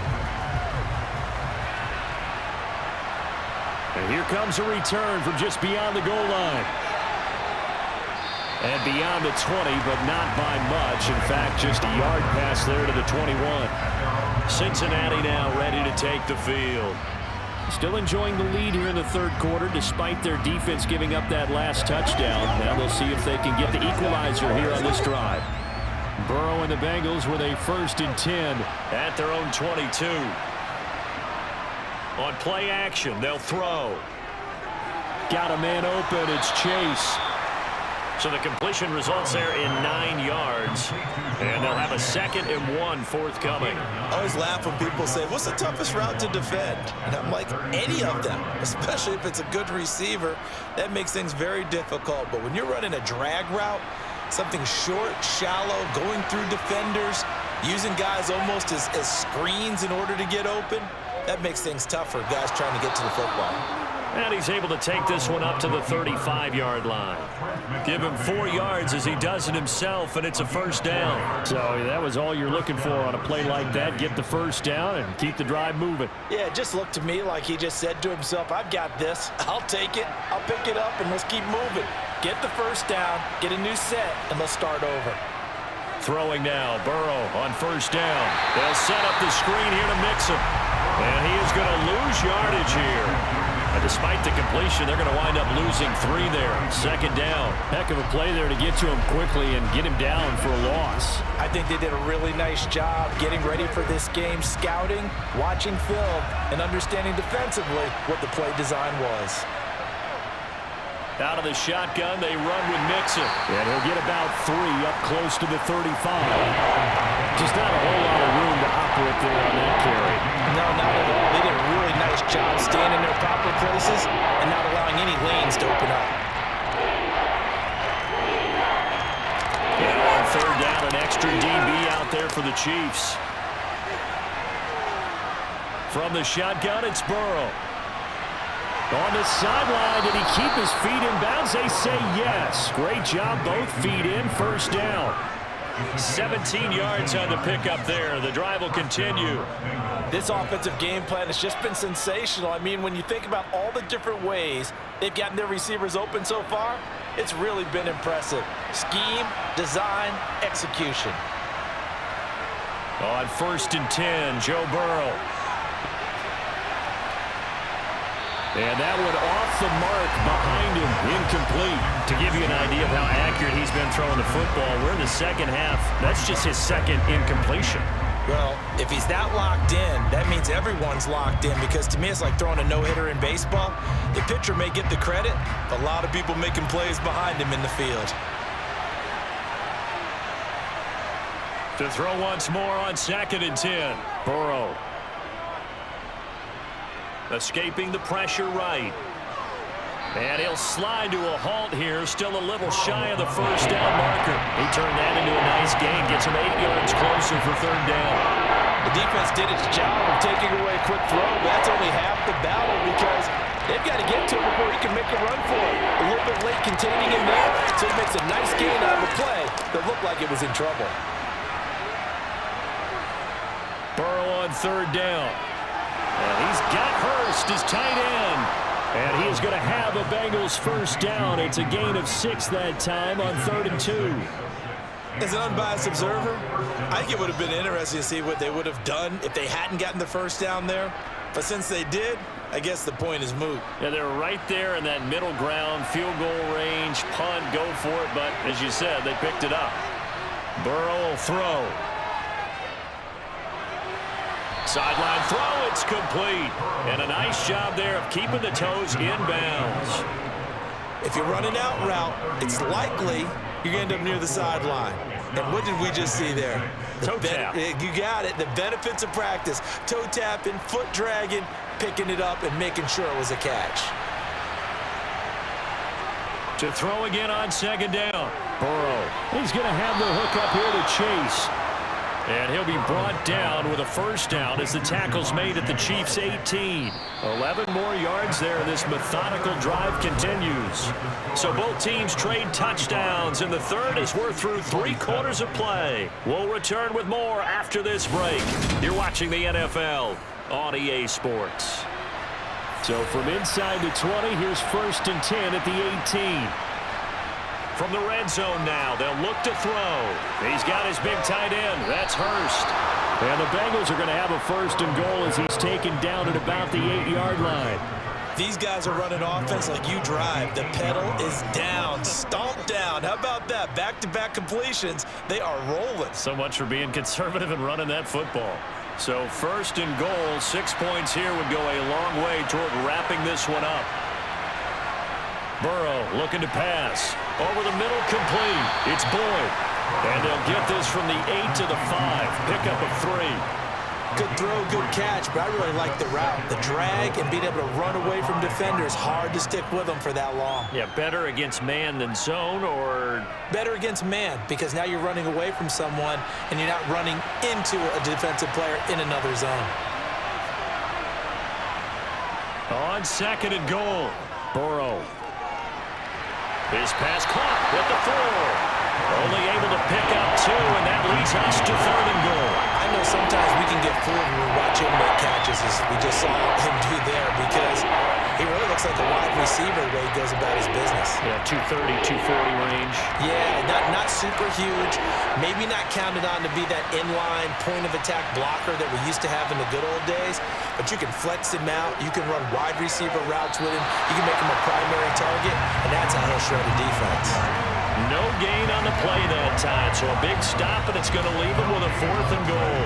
And here comes a return from just beyond the goal line. And beyond the 20, but not by much. In fact, just a yard pass there to the 21. Cincinnati now ready to take the field. Still enjoying the lead here in the 3rd quarter, despite their defense giving up that last touchdown. Now they'll see if they can get the equalizer here on this drive. Burrow and the Bengals with a 1st and 10 at their own 22. On play action, they'll throw. Got a man open. It's Chase. So the completion results there in 9 yards. And they'll have a 2nd and 1 forthcoming. I always laugh when people say, what's the toughest route to defend? And I'm like, any of them, especially if it's a good receiver. That makes things very difficult. But when you're running a drag route, something short, shallow, going through defenders, using guys almost as screens in order to get open, that makes things tougher, guys trying to get to the football. And he's able to take this one up to the 35-yard line. Give him 4 yards as he does it himself, and it's a 1st down. So that was all you're looking for on a play like that. Get the 1st down and keep the drive moving. Yeah, it just looked to me like he just said to himself, I've got this. I'll take it. I'll pick it up, and let's keep moving. Get the 1st down, get a new set, and let's start over. Throwing now, Burrow on 1st down. They'll set up the screen here to mix him. And he is going to lose yardage here. And despite the completion, they're going to wind up losing 3 there. 2nd down. Heck of a play there to get to him quickly and get him down for a loss. I think they did a really nice job getting ready for this game, scouting, watching film, and understanding defensively what the play design was. Out of the shotgun, they run with Mixon. And he'll get about 3 up close to the 35. Just not a whole lot of room to operate there on that carry. No, not at all. They did a really nice job staying in their proper places and not allowing any lanes to open up. And on third down, an extra DB out there for the Chiefs. From the shotgun, it's Burrow. On the sideline, did he keep his feet in bounds? They say yes. Great job, both feet in, first down. 17 yards on the pickup there. The drive will continue. This offensive game plan has just been sensational. I mean, when you think about all the different ways they've gotten their receivers open so far, it's really been impressive. Scheme, design, execution. On 1st and 10, Joe Burrow. And that one off the mark behind him, incomplete. To give you an idea of how accurate he's been throwing the football, we're in the second half. That's just his second incompletion. Well, if he's that locked in, that means everyone's locked in, because to me it's like throwing a no-hitter in baseball. The pitcher may get the credit, but a lot of people making plays behind him in the field. To throw once more on 2nd and 10. Burrow. Escaping the pressure right. And he'll slide to a halt here, still a little shy of the first down marker. He turned that into a nice gain, gets him 8 yards closer for 3rd down. The defense did its job of taking away a quick throw, but that's only half the battle, because they've got to get to him before he can make a run for it. A little bit late containing him there, so he makes a nice gain out of the play that looked like it was in trouble. Burrow on 3rd down. And he's got Hurst, his tight end. And he is going to have a Bengals first down. It's a gain of 6 that time on 3rd and 2. As an unbiased observer, I think it would have been interesting to see what they would have done if they hadn't gotten the first down there. But since they did, I guess the point is moot. Yeah, they're right there in that middle ground, field goal range, punt, go for it. But as you said, they picked it up. Burrow will throw. Sideline throw, it's complete. And a nice job there of keeping the toes in bounds. If you're running out route, it's likely you're going to end up near the sideline. And what did we just see there? Toe tap. You got it. The benefits of practice. Toe tapping, foot dragging, picking it up, and making sure it was a catch. To throw again on 2nd down. Burrow. He's going to have the hook up here to Chase. And he'll be brought down with a first down as the tackle's made at the Chiefs' 18. 11 more yards there. This methodical drive continues. So both teams trade touchdowns in the third as we're through 3 quarters of play. We'll return with more after this break. You're watching the NFL on EA Sports. So from inside the 20, here's 1st and 10 at the 18. From the red zone now, they'll look to throw. He's got his big tight end. That's Hurst. And the Bengals are going to have a 1st and goal as he's taken down at about the 8-yard line. These guys are running offense like you drive. The pedal is down, stomped down. How about that? Back-to-back completions. They are rolling. So much for being conservative and running that football. So 1st and goal, 6 points here would go a long way toward wrapping this one up. Burrow looking to pass. Over the middle, complete. It's Boyd. And they'll get this from the 8 to the 5. Pickup of 3. Good throw, good catch, but I really like the route. The drag and being able to run away from defenders, hard to stick with them for that long. Yeah, better against man than zone, or? Better against man, because now you're running away from someone and you're not running into a defensive player in another zone. On 2nd and goal, Burrow. His pass caught with the 4. Only able to pick up 2, and that leads us to 3rd and goal. I know sometimes we can get fooled when we watch him make catches, as we just saw him do there, because he really looks like a wide receiver the way he goes about his business. Yeah, 230, 240 range. Yeah, not super huge. Maybe not counted on to be that inline point-of-attack blocker that we used to have in the good old days, but you can flex him out. You can run wide receiver routes with him. You can make him a primary target, and that's how he'll shred a defense. No gain on the play that time, so a big stop, and it's going to leave him with a 4th and goal.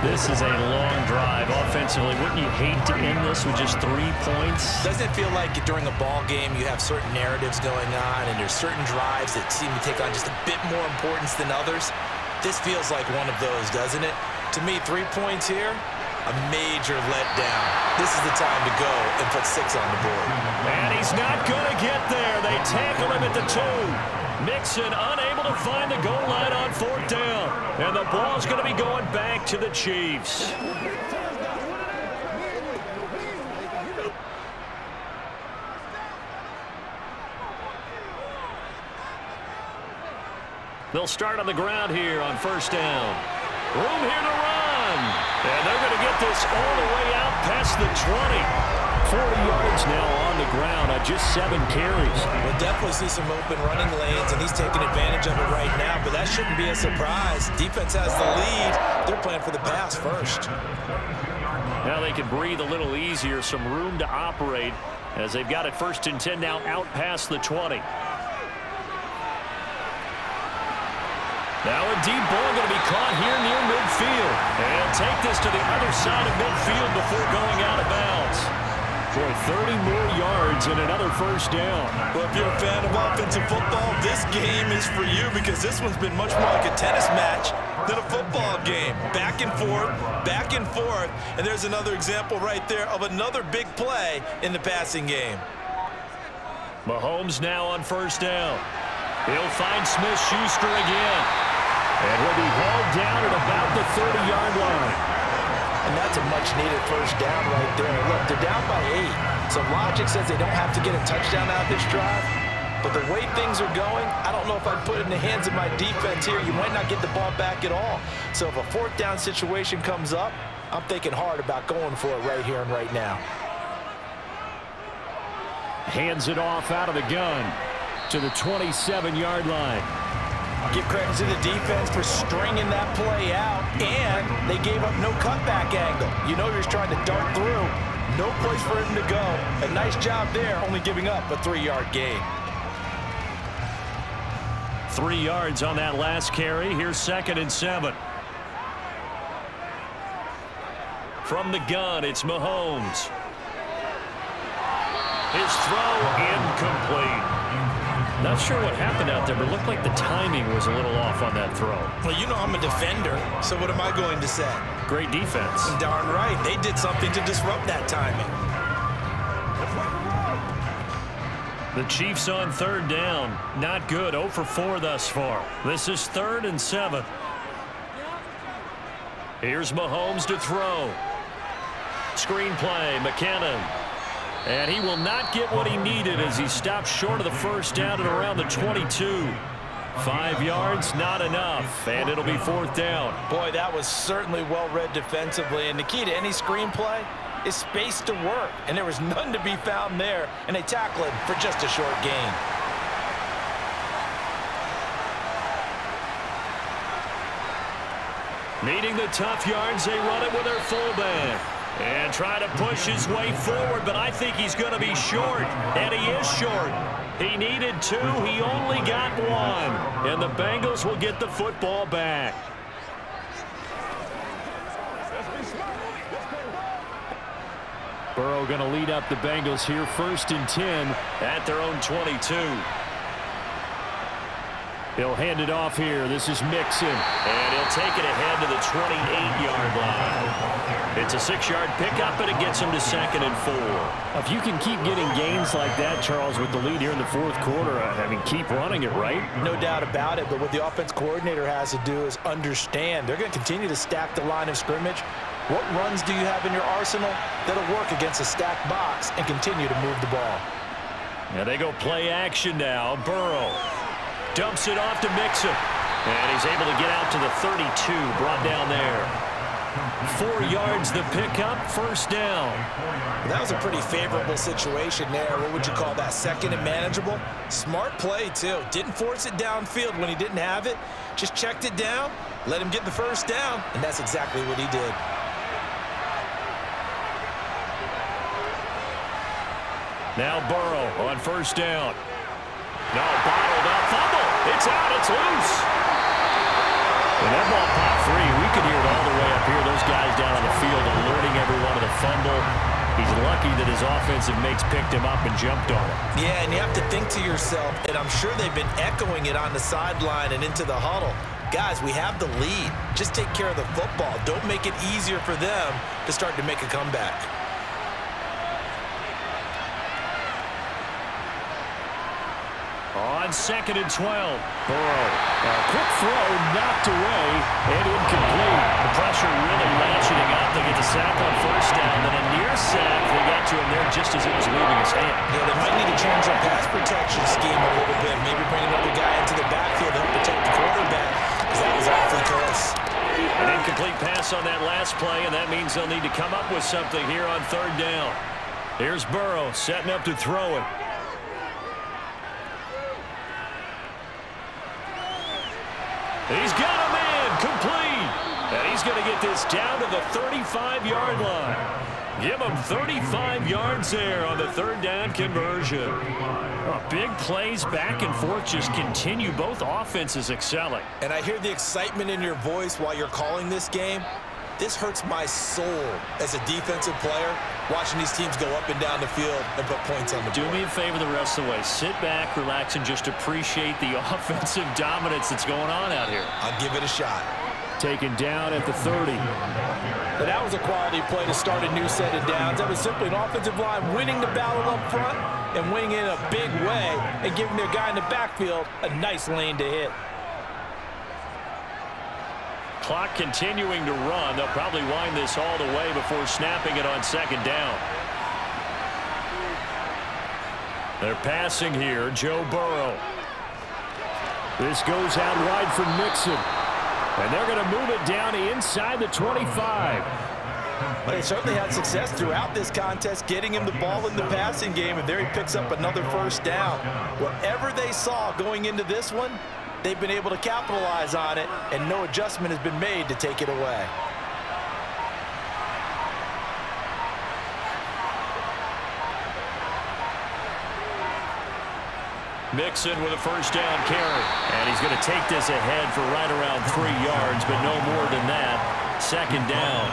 This is a long drive offensively. Wouldn't you hate to end this with just 3 points? Doesn't it feel like during a ball game you have certain narratives going on and there's certain drives that seem to take on just a bit more importance than others? This feels like one of those, doesn't it? To me, 3 points here, a major letdown. This is the time to go and put 6 on the board. And he's not going to get there. They tackle him at the 2. Mixon unable to find the goal line on 4th down. And the ball's going to be going back to the Chiefs. They'll start on the ground here on 1st down. Room here to run. And they're going to get this all the way out past the 20. 40 yards now on the ground on just 7 carries. We'll definitely see some open running lanes, and he's taking advantage of it right now, but that shouldn't be a surprise. Defense has the lead. They're playing for the pass first. Now they can breathe a little easier, some room to operate as they've got it 1st and 10 now out past the 20. Now a deep ball going to be caught here near midfield. And take this to the other side of midfield before going out of bounds. For 30 more yards and another 1st down. Well, if you're a fan of offensive football, this game is for you because this one's been much more like a tennis match than a football game. Back and forth, and there's another example right there of another big play in the passing game. Mahomes now on 1st down. He'll find Smith-Schuster again. And he'll be hauled down at about the 30-yard line. And that's a much-needed 1st down right there. Look, they're down by 8. So logic says they don't have to get a touchdown out of this drive. But the way things are going, I don't know if I'd put it in the hands of my defense here. You might not get the ball back at all. So if a 4th down situation comes up, I'm thinking hard about going for it right here and right now. Hands it off out of the gun to the 27-yard line. Give credit to the defense for stringing that play out, and they gave up no cutback angle. You know he's trying to dart through. No place for him to go. A nice job there, only giving up a 3-yard gain. 3 yards on that last carry. Here's 2nd and 7. From the gun, it's Mahomes. His throw incomplete. Not sure what happened out there, but it looked like the timing was a little off on that throw. Well, you know I'm a defender, so what am I going to say? Great defense. Darn right. They did something to disrupt that timing. The Chiefs on 3rd down. Not good. 0 for 4 thus far. This is 3rd and 7. Here's Mahomes to throw. Screen play, McKinnon. And he will not get what he needed as he stops short of the 1st down at around the 22. 5 yards, not enough, and it'll be 4th down. Boy, that was certainly well-read defensively, and the key to any screenplay is space to work, and there was none to be found there, and they tackle him for just a short gain. Needing the tough yards, they run it with their fullback. And try to push his way forward, but I think he's going to be short, and he is short. He needed 2, he only got 1, and the Bengals will get the football back. Burrow going to lead up the Bengals here, 1st and 10 at their own 22. He'll hand it off here. This is Mixon. And he'll take it ahead to the 28-yard line. It's a 6-yard pickup, and it gets him to 2nd and 4. If you can keep getting gains like that, Charles, with the lead here in the 4th quarter, I mean, keep running it, right? No doubt about it, but what the offense coordinator has to do is understand. They're going to continue to stack the line of scrimmage. What runs do you have in your arsenal that'll work against a stacked box and continue to move the ball? Now they go play action now. Burrow dumps it off to Mixon. And he's able to get out to the 32, brought down there. 4 yards the pickup, 1st down. That was a pretty favorable situation there. What would you call that? 2nd and manageable? Smart play, too. Didn't force it downfield when he didn't have it. Just checked it down, let him get the 1st down, and that's exactly what he did. Now Burrow on 1st down. No, bottled up, fumble. It's out, it's loose. And that ball popped free. We could hear it all the way up guys down on the field alerting everyone of the fumble. He's lucky that his offensive mates picked him up and jumped on it. Yeah, and you have to think to yourself, and I'm sure they've been echoing it on the sideline and into the huddle. Guys, we have the lead. Just take care of the football. Don't make it easier for them to start to make a comeback. On 2nd and 12, Burrow. A quick throw knocked away and incomplete. The pressure really ratcheting up. They get the sack on 1st down. Then a near sack. They got to him there just as it was leaving his hand. Yeah, they might need to change their pass protection scheme a little bit. Maybe bring another guy into the backfield to help protect the quarterback, because that was awfully close. An incomplete pass on that last play, and that means they'll need to come up with something here on 3rd down. Here's Burrow setting up to throw it. He's got him in, complete. And he's going to get this down to the 35-yard line. Give him 35 yards there on the 3rd down conversion. Oh, big plays back and forth just continue. Both offenses excelling. And I hear the excitement in your voice while you're calling this game. This hurts my soul as a defensive player, watching these teams go up and down the field and put points on the board. Do me a favor the rest of the way. Sit back, relax, and just appreciate the offensive dominance that's going on out here. I'll give it a shot. Taken down at the 30. But that was a quality play to start a new set of downs. That was simply an offensive line winning the battle up front and winning in a big way and giving their guy in the backfield a nice lane to hit. Clock continuing to run. They'll probably wind this all the way before snapping it on 2nd down. They're passing here. Joe Burrow. This goes out wide for Mixon. And they're going to move it down inside the 25. But they certainly had success throughout this contest, getting him the ball in the passing game, and there he picks up another 1st down. Whatever they saw going into this one, they've been able to capitalize on it, and no adjustment has been made to take it away. Mixon with a 1st down carry. And he's going to take this ahead for right around 3 yards, but no more than that. 2nd down.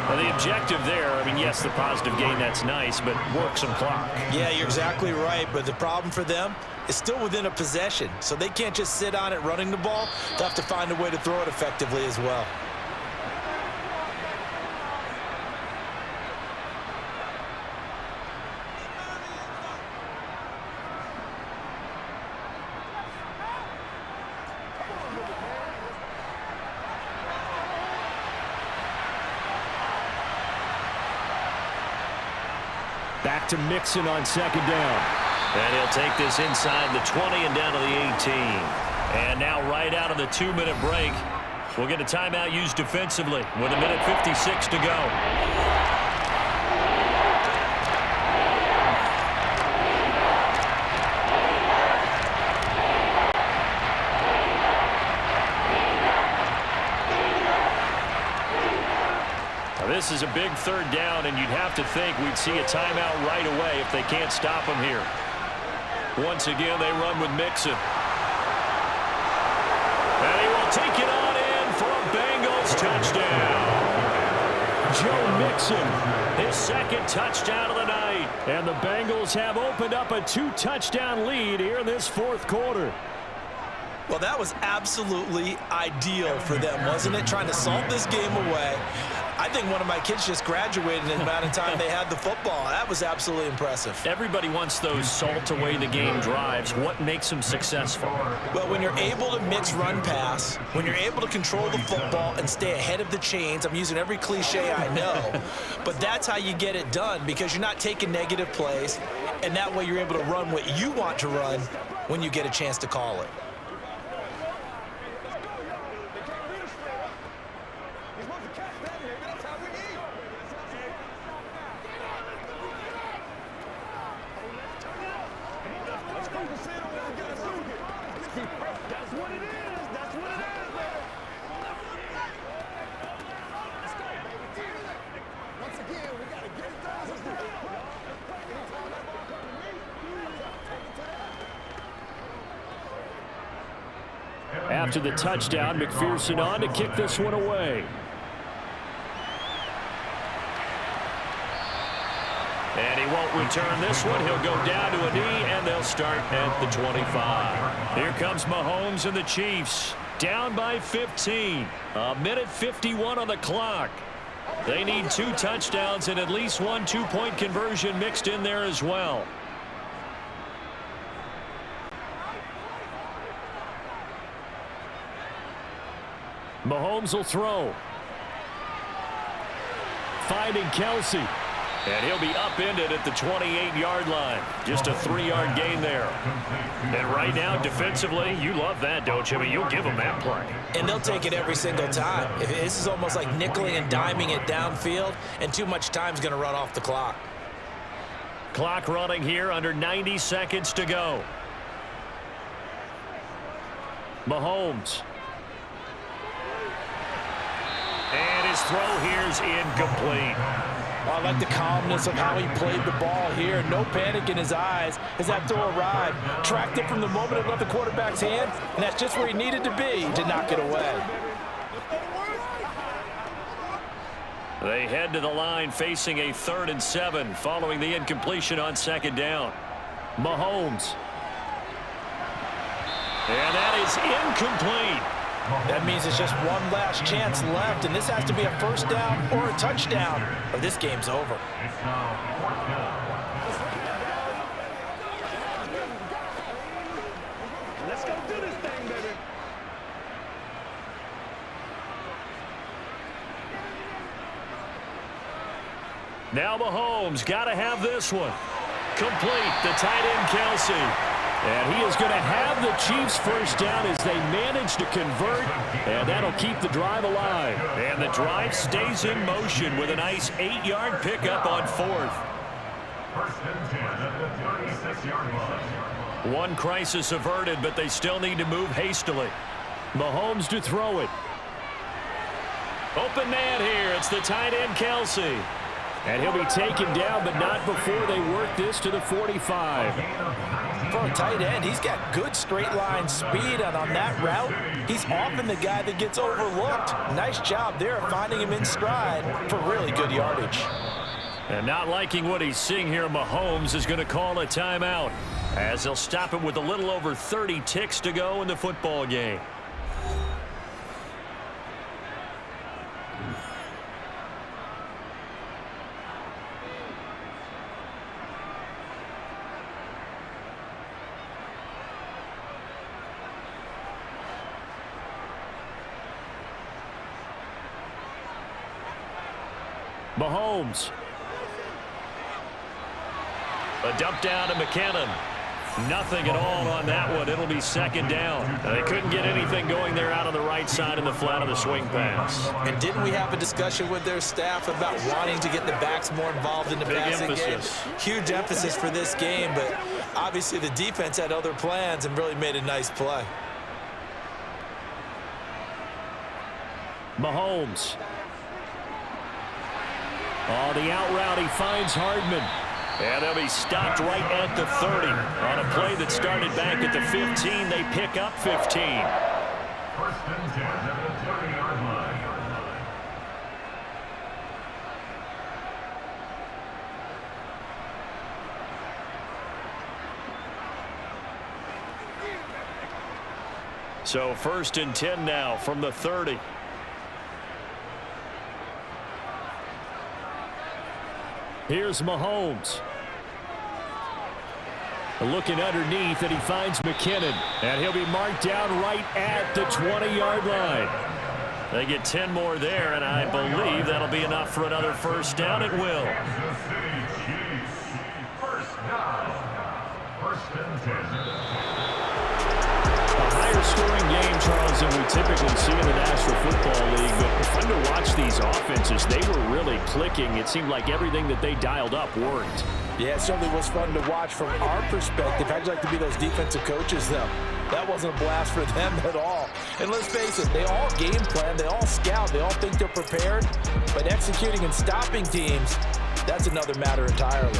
Now the objective there, I mean, yes, the positive gain, that's nice, but work some clock. Yeah, you're exactly right, but the problem for them is still within a possession, so they can't just sit on it running the ball. They'll have to find a way to throw it effectively as well. Back to Mixon on 2nd down. And he'll take this inside the 20 and down to the 18. And now right out of the 2-minute break, we'll get a timeout used defensively with 1:56 to go. This is a big 3rd down, and you'd have to think we'd see a timeout right away if they can't stop him here. Once again, they run with Mixon. And he will take it on in for a Bengals touchdown. Joe Mixon, his 2nd touchdown of the night. And the Bengals have opened up a 2-touchdown lead here in this 4th quarter. Well, that was absolutely ideal for them, wasn't it? Trying to salt this game away. I think one of my kids just graduated in the amount of time they had the football. That was absolutely impressive. Everybody wants those salt-away-the-game drives. What makes them successful? Well, when you're able to mix run-pass, when you're able to control the football and stay ahead of the chains, I'm using every cliche I know, but that's how you get it done, because you're not taking negative plays, and that way you're able to run what you want to run when you get a chance to call it. After the touchdown, McPherson on to kick this one away. And he won't return this one. He'll go down to a knee, and they'll start at the 25. Here comes Mahomes and the Chiefs. Down by 15. A minute 51 on the clock. They need 2 touchdowns and at least 1 two-point conversion mixed in there as well. Mahomes will throw. Finding Kelsey. And he'll be upended at the 28-yard line. Just a 3-yard gain there. And right now, defensively, you love that, don't you? I mean, you'll give them that play. And they'll take it every single time. This is almost like nickeling and diming it downfield, and too much time's going to run off the clock. Clock running here, under 90 seconds to go. Mahomes. And his throw here is incomplete. I like the calmness of how he played the ball here. No panic in his eyes as that throw arrived. Tracked it from the moment it left the quarterback's hand, and that's just where he needed to be to knock it away. They head to the line facing a 3rd and 7 following the incompletion on 2nd down. Mahomes. And that is incomplete. That means it's just one last chance left, and this has to be a 1st down or a touchdown, or this game's over. Let's go do this thing, baby. Now Mahomes got to have this one. Complete. The tight end, Kelsey. And he is going to have the Chiefs 1st down as they manage to convert, and that'll keep the drive alive. And the drive stays in motion with a nice 8-yard pickup on 4th. 1st and 10 at the 36-yard line. One crisis averted, but they still need to move hastily. Mahomes to throw it. Open man here. It's the tight end, Kelsey. And he'll be taken down, but not before they work this to the 45. For a tight end, he's got good straight line speed, and on that route, he's often the guy that gets overlooked. Nice job there of finding him in stride for really good yardage. And not liking what he's seeing here, Mahomes is going to call a timeout as they'll stop it with a little over 30 ticks to go in the football game. Mahomes. A dump down to McKinnon. Nothing at all on that one. It'll be 2nd down. They couldn't get anything going there out on the right side in the flat of the swing pass. And didn't we have a discussion with their staff about wanting to get the backs more involved in the passing game? Huge emphasis for this game, but obviously the defense had other plans and really made a nice play. Mahomes. On the out route, he finds Hardman. And they'll be stopped right at the 30. On a play that started back at the 15, they pick up 15. 1st and 10 at the 30-yard line. So 1st and 10 now from the 30. Here's Mahomes. Looking underneath, and he finds McKinnon. And he'll be marked down right at the 20-yard line. They get 10 more there, and I believe that'll be enough for another 1st down. It will. Kansas City Chiefs. 1st down. 1st and 10. A higher scoring game, Charles, than we typically see in the National Football League. But fun to watch these offenses. They were really clicking. It seemed like everything that they dialed up worked. Yeah, it certainly was fun to watch from our perspective. How'd you like to be those defensive coaches, though? That wasn't a blast for them at all. And let's face it, they all game plan, they all scout, they all think they're prepared. But executing and stopping teams, that's another matter entirely.